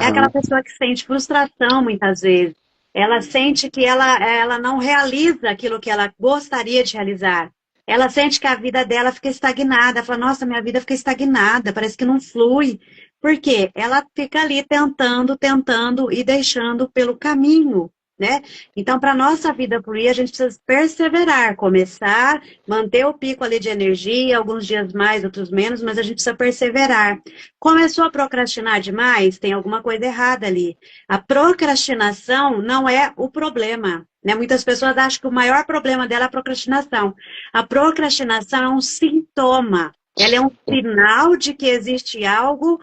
É aquela pessoa que sente frustração, muitas vezes. Ela sente que ela não realiza aquilo que ela gostaria de realizar. Ela sente que a vida dela fica estagnada. Ela fala, nossa, minha vida fica estagnada, parece que não flui. Por quê? Ela fica ali tentando, tentando e deixando pelo caminho, né? Então, para a nossa vida fluir, a gente precisa perseverar, começar, manter o pico ali de energia, alguns dias mais, outros menos, mas a gente precisa perseverar. Começou a procrastinar demais, tem alguma coisa errada ali. A procrastinação não é o problema, né? Muitas pessoas acham que o maior problema dela é a procrastinação. A procrastinação é um sintoma. Ela é um sinal de que existe algo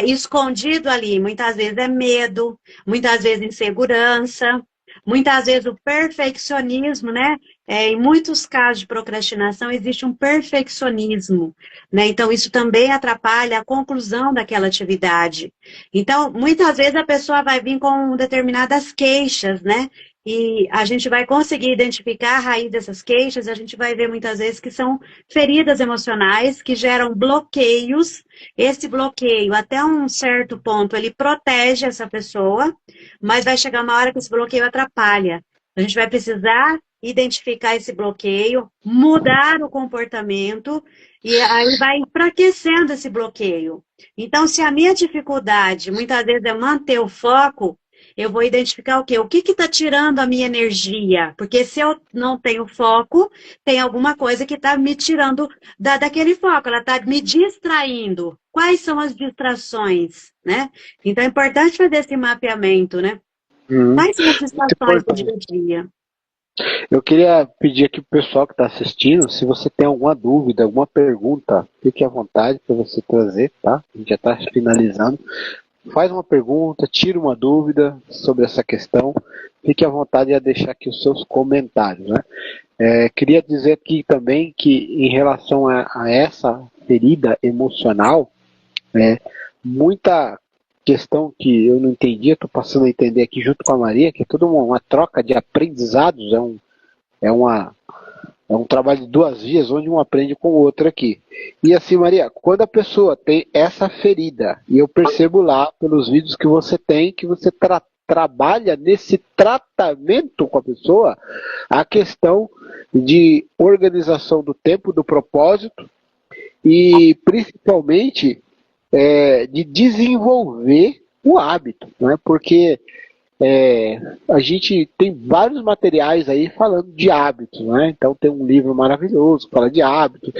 escondido ali. Muitas vezes é medo, muitas vezes insegurança, muitas vezes o perfeccionismo, né? Em muitos casos de procrastinação existe um perfeccionismo, né? Então isso também atrapalha a conclusão daquela atividade. Então, muitas vezes a pessoa vai vir com determinadas queixas, né? E a gente vai conseguir identificar a raiz dessas queixas, a gente vai ver muitas vezes que são feridas emocionais que geram bloqueios. Esse bloqueio, até um certo ponto, ele protege essa pessoa, mas vai chegar uma hora que esse bloqueio atrapalha. A gente vai precisar identificar esse bloqueio, mudar o comportamento, e aí vai enfraquecendo esse bloqueio. Então, se a minha dificuldade, muitas vezes, é manter o foco, eu vou identificar o quê? O que está tirando a minha energia? Porque se eu não tenho foco, tem alguma coisa que está me tirando daquele foco, ela está me distraindo. Quais são as distrações, né? Então é importante fazer esse mapeamento, né? Quais são as distrações do dia a dia? Eu queria pedir aqui para o pessoal que está assistindo, se você tem alguma dúvida, alguma pergunta, fique à vontade para você trazer, tá? A gente já está finalizando. Faz uma pergunta, tira uma dúvida sobre essa questão, fique à vontade a deixar aqui os seus comentários, né? Queria dizer aqui também que em relação a essa ferida emocional, muita questão que eu não entendia, estou passando a entender aqui junto com a Maria, que é toda uma troca de aprendizados, é um trabalho de duas vias, onde um aprende com o outro aqui. E assim, Maria, quando a pessoa tem essa ferida, e eu percebo lá pelos vídeos que você tem, que você trabalha nesse tratamento com a pessoa, a questão de organização do tempo, do propósito, e principalmente de desenvolver o hábito, né? Porque a gente tem vários materiais aí falando de hábitos, né? Então tem um livro maravilhoso que fala de hábito,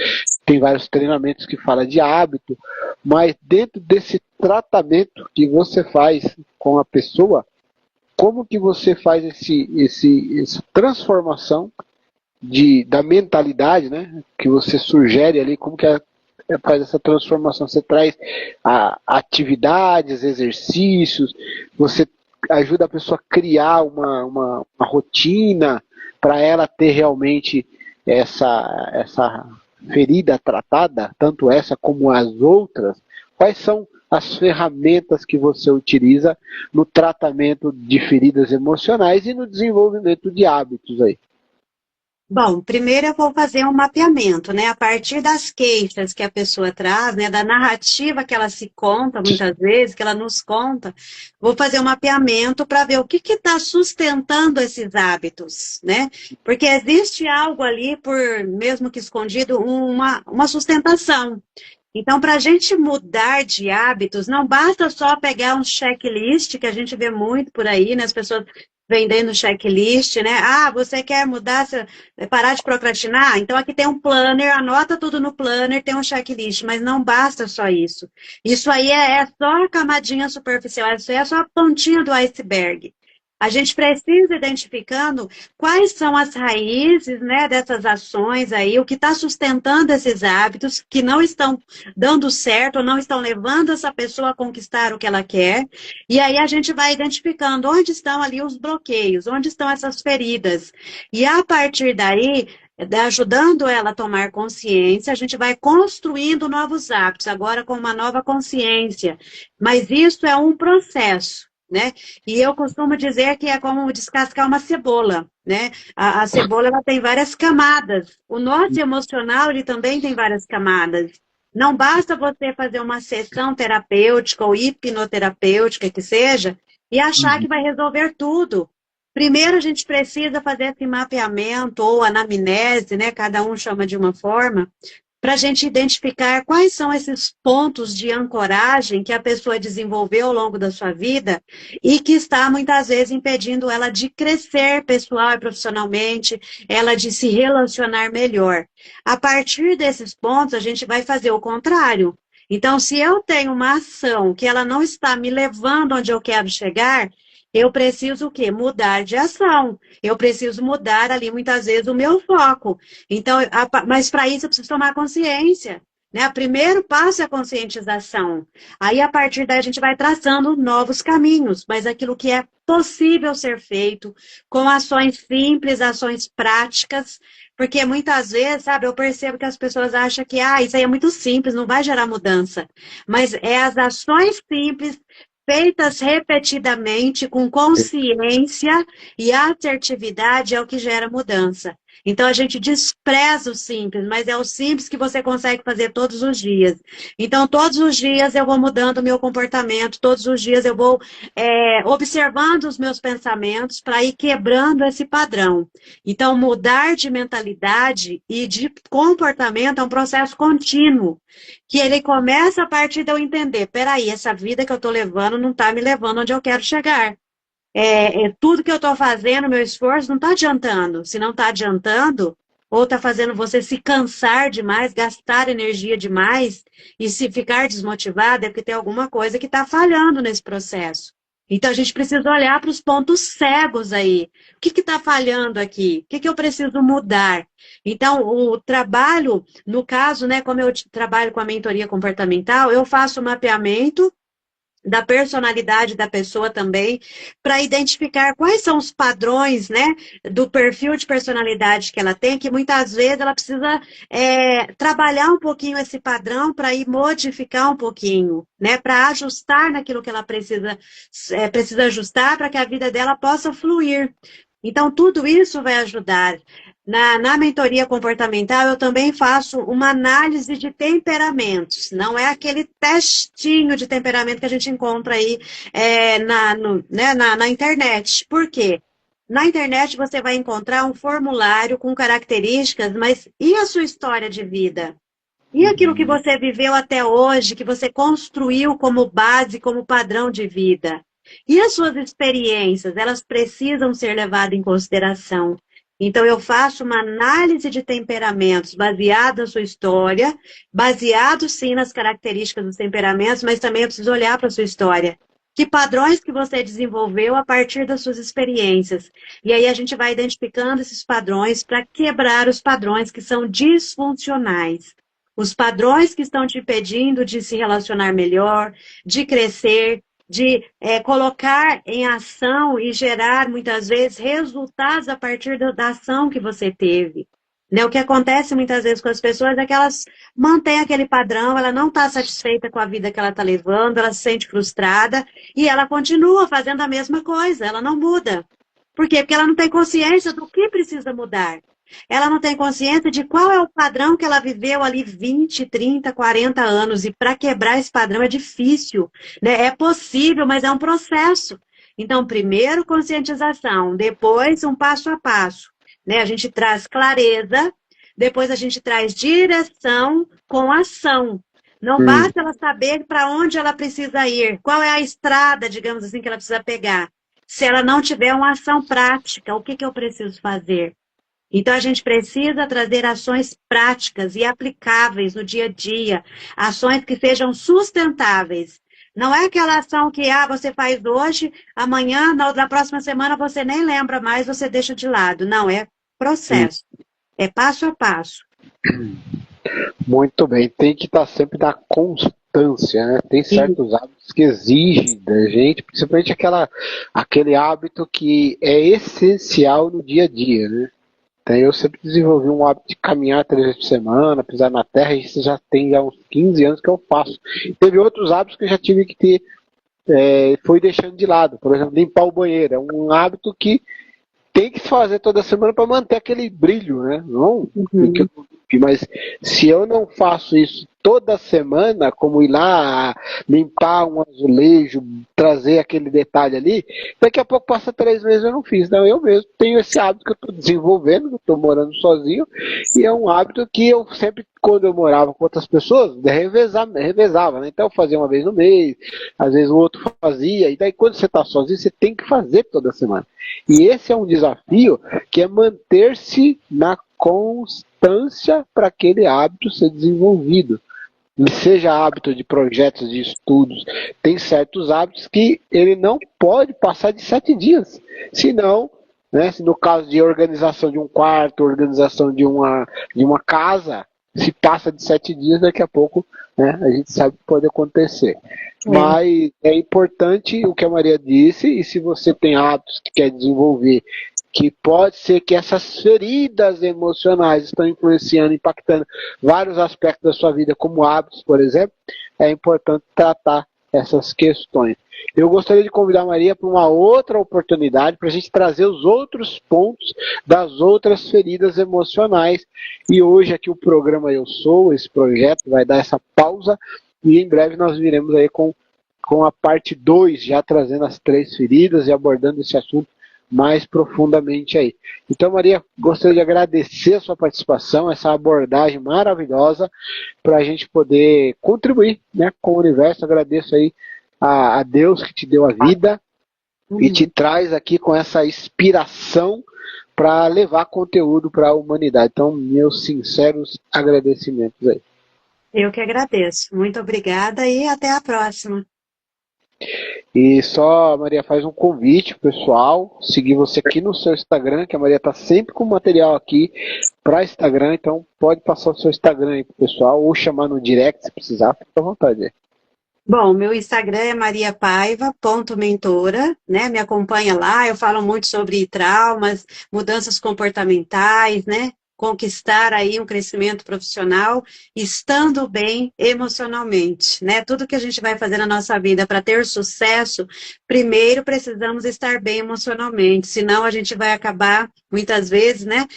tem vários treinamentos que falam de hábito, mas dentro desse tratamento que você faz com a pessoa, como que você faz essa transformação da mentalidade, né? Que você sugere ali, como que faz essa transformação? Você traz atividades, exercícios, você ajuda a pessoa a criar uma rotina para ela ter realmente essa ferida tratada, tanto essa como as outras. Quais são as ferramentas que você utiliza no tratamento de feridas emocionais e no desenvolvimento de hábitos aí? Bom, primeiro eu vou fazer um mapeamento, né? A partir das queixas que a pessoa traz, né? Da narrativa que ela se conta, muitas vezes, que ela nos conta, vou fazer um mapeamento para ver o que está sustentando esses hábitos, né? Porque existe algo ali, por mesmo que escondido, uma sustentação. Então, para a gente mudar de hábitos, não basta só pegar um checklist, que a gente vê muito por aí, né? As pessoas vendendo checklist, né? Ah, você quer mudar, parar de procrastinar? Então, aqui tem um planner, anota tudo no planner, tem um checklist, mas não basta só isso. Isso aí é só a camadinha superficial, isso aí é só a pontinha do iceberg. A gente precisa identificando quais são as raízes, né, dessas ações aí, o que está sustentando esses hábitos que não estão dando certo ou não estão levando essa pessoa a conquistar o que ela quer. E aí a gente vai identificando onde estão ali os bloqueios, onde estão essas feridas. E a partir daí, ajudando ela a tomar consciência, a gente vai construindo novos hábitos, agora com uma nova consciência. Mas isso é um processo. Né? E eu costumo dizer que é como descascar uma cebola, né? A cebola ela tem várias camadas. O nosso emocional ele também tem várias camadas. Não basta você fazer uma sessão terapêutica ou hipnoterapêutica que seja e achar que Uhum. vai resolver tudo. Primeiro a gente precisa fazer esse mapeamento ou anamnese, né? Cada um chama de uma forma, para a gente identificar quais são esses pontos de ancoragem que a pessoa desenvolveu ao longo da sua vida e que está muitas vezes impedindo ela de crescer pessoal e profissionalmente, ela de se relacionar melhor. A partir desses pontos, a gente vai fazer o contrário. Então, se eu tenho uma ação que ela não está me levando onde eu quero chegar, eu preciso o quê? Mudar de ação. Eu preciso mudar ali, muitas vezes, o meu foco. Então, mas para isso eu preciso tomar consciência. Né? O primeiro passo é a conscientização. Aí, a partir daí, a gente vai traçando novos caminhos, mas aquilo que é possível ser feito, com ações simples, ações práticas, porque muitas vezes, sabe, eu percebo que as pessoas acham que isso aí é muito simples, não vai gerar mudança. Mas é as ações simples feitas repetidamente, com consciência e assertividade é o que gera mudança. Então a gente despreza o simples, mas é o simples que você consegue fazer todos os dias. Então todos os dias eu vou mudando o meu comportamento, todos os dias eu vou observando os meus pensamentos para ir quebrando esse padrão. Então mudar de mentalidade e de comportamento é um processo contínuo que ele começa a partir de eu entender, peraí, essa vida que eu estou levando não está me levando onde eu quero chegar. Tudo que eu estou fazendo, meu esforço, não está adiantando. Se não está adiantando, ou está fazendo você se cansar demais, gastar energia demais e se ficar desmotivado, é porque tem alguma coisa que está falhando nesse processo. Então a gente precisa olhar para os pontos cegos aí. O que está falhando aqui? O que eu preciso mudar? Então, o trabalho, no caso, né, como eu trabalho com a mentoria comportamental, eu faço o mapeamento da personalidade da pessoa também, para identificar quais são os padrões, né, do perfil de personalidade que ela tem, que muitas vezes ela precisa trabalhar um pouquinho esse padrão para ir modificar um pouquinho, né, para ajustar naquilo que ela precisa ajustar para que a vida dela possa fluir. Então, tudo isso vai ajudar. Na mentoria comportamental, eu também faço uma análise de temperamentos. Não é aquele testinho de temperamento que a gente encontra aí na internet. Por quê? Na internet você vai encontrar um formulário com características, mas e a sua história de vida? E aquilo que Uhum. você viveu até hoje, que você construiu como base, como padrão de vida? E as suas experiências, elas precisam ser levadas em consideração. Então, eu faço uma análise de temperamentos baseada na sua história, baseado sim nas características dos temperamentos, mas também eu preciso olhar para a sua história. Que padrões que você desenvolveu a partir das suas experiências. E aí a gente vai identificando esses padrões para quebrar os padrões que são disfuncionais. Os padrões que estão te impedindo de se relacionar melhor, de crescer, de colocar em ação e gerar, muitas vezes, resultados a partir da ação que você teve. Né? O que acontece muitas vezes com as pessoas é que elas mantêm aquele padrão, ela não está satisfeita com a vida que ela está levando, ela se sente frustrada e ela continua fazendo a mesma coisa, ela não muda. Por quê? Porque ela não tem consciência do que precisa mudar. ela não tem consciência de qual é o padrão que ela viveu ali 20, 30, 40 anos. E para quebrar esse padrão é difícil, né? É possível, mas é um processo. Então, primeiro conscientização, depois um passo a passo, né? A gente traz clareza, depois a gente traz direção com ação. Não basta ela saber para onde ela precisa ir, qual é a estrada, digamos assim, que ela precisa pegar. Se ela não tiver uma ação prática, o que que eu preciso fazer? Então, a gente precisa trazer ações práticas e aplicáveis no dia a dia, ações que sejam sustentáveis. Não é aquela ação que você faz hoje, amanhã, na próxima semana, você nem lembra mais, você deixa de lado. Não, é processo, é passo a passo. Muito bem, tem que estar sempre na constância, né? Tem certos hábitos que exigem da gente, principalmente aquele hábito que é essencial no dia a dia, né? Então eu sempre desenvolvi um hábito de caminhar 3 vezes por semana, pisar na terra, e isso já tem já uns 15 anos que eu faço. Teve outros hábitos que eu já tive que ter, foi deixando de lado. Por exemplo, limpar o banheiro. É um hábito que tem que fazer toda semana para manter aquele brilho, né? Não, mas se eu não faço isso toda semana, como ir lá limpar um azulejo, trazer aquele detalhe ali, daqui a pouco passa 3 meses eu não fiz. Não, eu mesmo tenho esse hábito que eu estou desenvolvendo, que eu estou morando sozinho, e é um hábito que eu sempre, quando eu morava com outras pessoas, revezava, né? Então eu fazia uma vez no mês, às vezes o outro fazia, e daí quando você está sozinho, você tem que fazer toda semana. E esse é um desafio que é manter-se na constância para aquele hábito ser desenvolvido. E seja hábito de projetos, de estudos, tem certos hábitos que ele não pode passar de 7 dias. Senão, né, se no caso de organização de um quarto, organização de uma casa, se passa de 7 dias, daqui a pouco, né, a gente sabe o que pode acontecer. Mas é importante o que a Maria disse, e se você tem hábitos que quer desenvolver, que pode ser que essas feridas emocionais estão influenciando, impactando vários aspectos da sua vida, como hábitos, por exemplo, é importante tratar essas questões. Eu gostaria de convidar a Maria para uma outra oportunidade, para a gente trazer os outros pontos das outras feridas emocionais. E hoje aqui o programa Eu Sou, esse projeto, vai dar essa pausa, e em breve nós viremos aí com a parte 2, já trazendo as 3 feridas e abordando esse assunto mais profundamente aí. Então, Maria, gostaria de agradecer a sua participação, essa abordagem maravilhosa, para a gente poder contribuir, né, com o universo. Agradeço aí a Deus que te deu a vida e te traz aqui com essa inspiração para levar conteúdo para a humanidade. Então, meus sinceros agradecimentos aí. Eu que agradeço. Muito obrigada e até a próxima. E só, Maria, faz um convite pessoal, seguir você aqui no seu Instagram, que a Maria está sempre com material aqui para Instagram, então pode passar o seu Instagram aí pro pessoal, ou chamar no direct se precisar, fica à vontade. Bom, meu Instagram é mariapaiva.mentora, né? Me acompanha lá, eu falo muito sobre traumas, mudanças comportamentais, né? Conquistar aí um crescimento profissional, estando bem emocionalmente, né? Tudo que a gente vai fazer na nossa vida para ter sucesso, primeiro precisamos estar bem emocionalmente, senão a gente vai acabar, muitas vezes, né?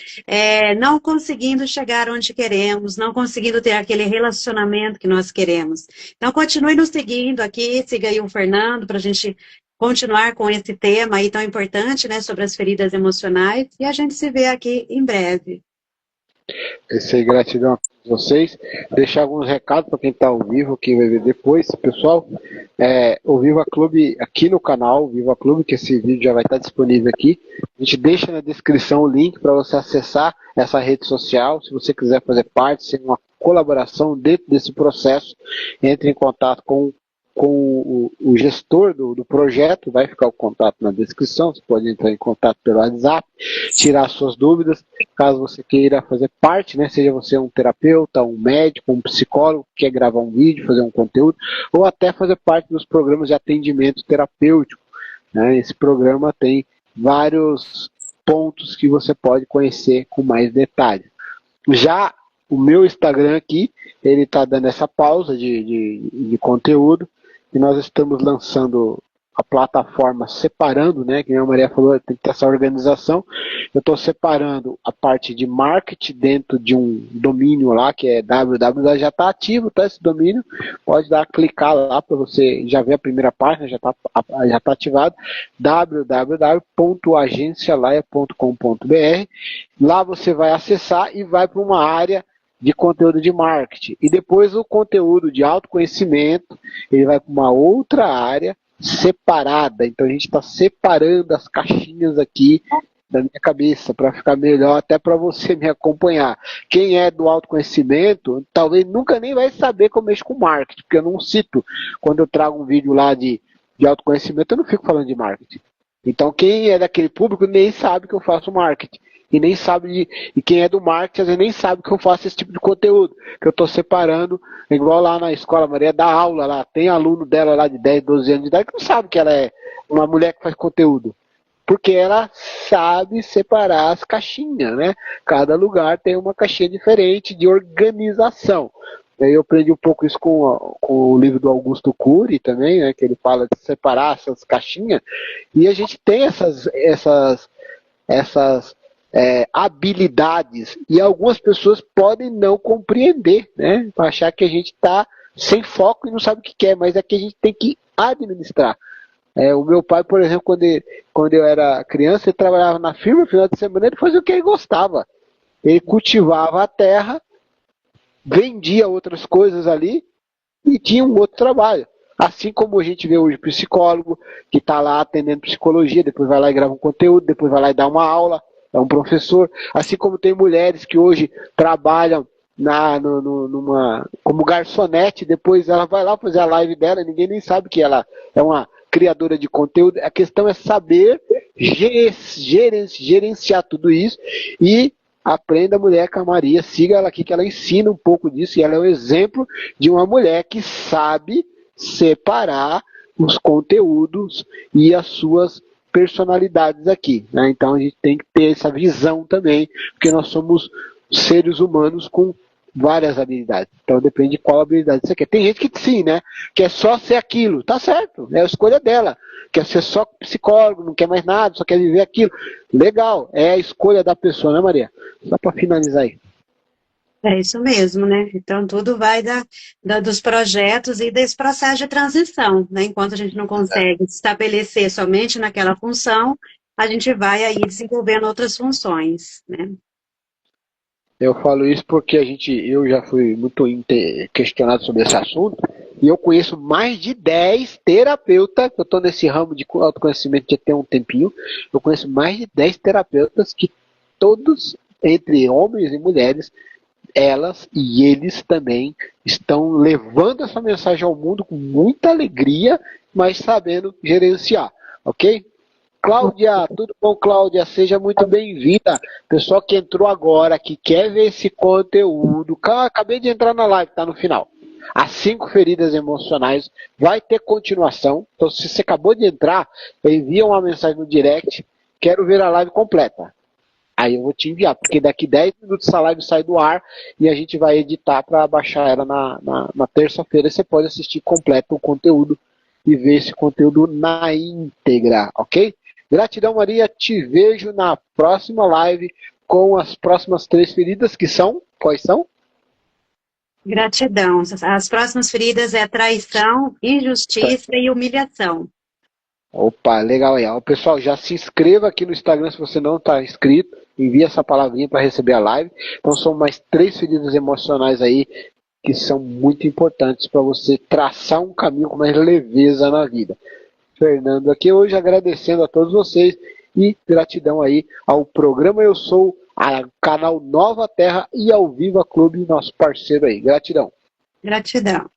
Não conseguindo chegar onde queremos, não conseguindo ter aquele relacionamento que nós queremos. Então, continue nos seguindo aqui, siga aí o Fernando, para a gente continuar com esse tema aí tão importante, né? Sobre as feridas emocionais, e a gente se vê aqui em breve. Esse aí, gratidão a vocês. Deixar alguns recados para quem está ao vivo, quem vai ver depois. Pessoal, o Viva Clube aqui no canal, Viva Clube, que esse vídeo já vai estar disponível aqui. A gente deixa na descrição o link para você acessar essa rede social. Se você quiser fazer parte, ser uma colaboração dentro desse processo, entre em contato com o gestor do projeto, vai ficar o contato na descrição, você pode entrar em contato pelo WhatsApp, tirar suas dúvidas, caso você queira fazer parte, né, seja você um terapeuta, um médico, um psicólogo, que quer gravar um vídeo, fazer um conteúdo, ou até fazer parte dos programas de atendimento terapêutico, né. Esse programa tem vários pontos que você pode conhecer com mais detalhes. Já o meu Instagram aqui, ele está dando essa pausa de conteúdo, e nós estamos lançando a plataforma separando, né, que a Maria falou, tem que ter essa organização. Eu estou separando a parte de marketing dentro de um domínio lá, que é www, já está ativo, tá, esse domínio, pode clicar lá para você já ver a primeira página, já tá ativado, www.agencialaia.com.br. Lá você vai acessar e vai para uma área de conteúdo de marketing. E depois o conteúdo de autoconhecimento, ele vai para uma outra área separada. Então a gente está separando as caixinhas aqui da minha cabeça para ficar melhor, até para você me acompanhar. Quem é do autoconhecimento, talvez nunca nem vai saber como mexo com marketing, porque eu não cito, quando eu trago um vídeo lá de autoconhecimento, eu não fico falando de marketing. Então quem é daquele público nem sabe que eu faço marketing. E nem sabe, e quem é do marketing às vezes nem sabe que eu faço esse tipo de conteúdo, que eu estou separando, igual lá na escola, Maria dá aula lá, tem aluno dela lá de 10, 12 anos de idade que não sabe que ela é uma mulher que faz conteúdo, porque ela sabe separar as caixinhas, né? Cada lugar tem uma caixinha diferente de organização. Eu aprendi um pouco isso com o livro do Augusto Cury também, né, que ele fala de separar essas caixinhas, e a gente tem essas habilidades, e algumas pessoas podem não compreender, né? Achar que a gente está sem foco e não sabe o que quer, mas é que a gente tem que administrar. O meu pai, por exemplo, quando eu era criança, ele trabalhava na firma, no final de semana ele fazia o que ele gostava. Ele cultivava a terra, vendia outras coisas ali e tinha um outro trabalho. Assim como a gente vê hoje psicólogo, que está lá atendendo psicologia, depois vai lá e grava um conteúdo, depois vai lá e dá uma aula, é um professor. Assim como tem mulheres que hoje trabalham como garçonete, depois ela vai lá fazer a live dela, ninguém nem sabe que ela é uma criadora de conteúdo. A questão é saber gerenciar tudo isso e aprenda a mulher com a Maria, siga ela aqui que ela ensina um pouco disso e ela é um exemplo de uma mulher que sabe separar os conteúdos e as suas personalidades aqui, né? Então a gente tem que ter essa visão também, porque nós somos seres humanos com várias habilidades. Então depende de qual habilidade você quer. Tem gente que sim, né? Quer só ser aquilo. Tá certo, é a escolha dela. Quer ser só psicólogo, não quer mais nada, só quer viver aquilo. Legal, é a escolha da pessoa, né, Maria? Só para finalizar aí. É isso mesmo, né? Então, tudo vai dos projetos e desse processo de transição, né? Enquanto a gente não consegue se estabelecer somente naquela função, a gente vai aí desenvolvendo outras funções, né? Eu falo isso porque eu já fui muito questionado sobre esse assunto, e eu conheço mais de 10 terapeutas, eu estou nesse ramo de autoconhecimento já tem um tempinho, eu conheço mais de 10 terapeutas que todos, entre homens e mulheres, elas e eles também estão levando essa mensagem ao mundo com muita alegria, mas sabendo gerenciar, ok? Cláudia, tudo bom, Cláudia? Seja muito bem-vinda. Pessoal que entrou agora, que quer ver esse conteúdo, acabei de entrar na live, tá no final. As 5 feridas emocionais, vai ter continuação. Então, se você acabou de entrar, envia uma mensagem no direct, quero ver a live completa. Aí eu vou te enviar, porque daqui 10 minutos essa live sai do ar e a gente vai editar para baixar ela na terça-feira. Você pode assistir completo o conteúdo e ver esse conteúdo na íntegra, ok? Gratidão, Maria. Te vejo na próxima live com as próximas 3 feridas, que são, quais são? Gratidão. As próximas feridas é traição, injustiça e humilhação. Opa, legal aí. Ó, pessoal, já se inscreva aqui no Instagram se você não está inscrito. Envia essa palavrinha para receber a live. Então são mais 3 feridas emocionais aí que são muito importantes para você traçar um caminho com mais leveza na vida. Fernando aqui hoje agradecendo a todos vocês e gratidão aí ao programa Eu Sou, ao canal Nova Terra e ao Viva Clube, nosso parceiro aí. Gratidão. Gratidão.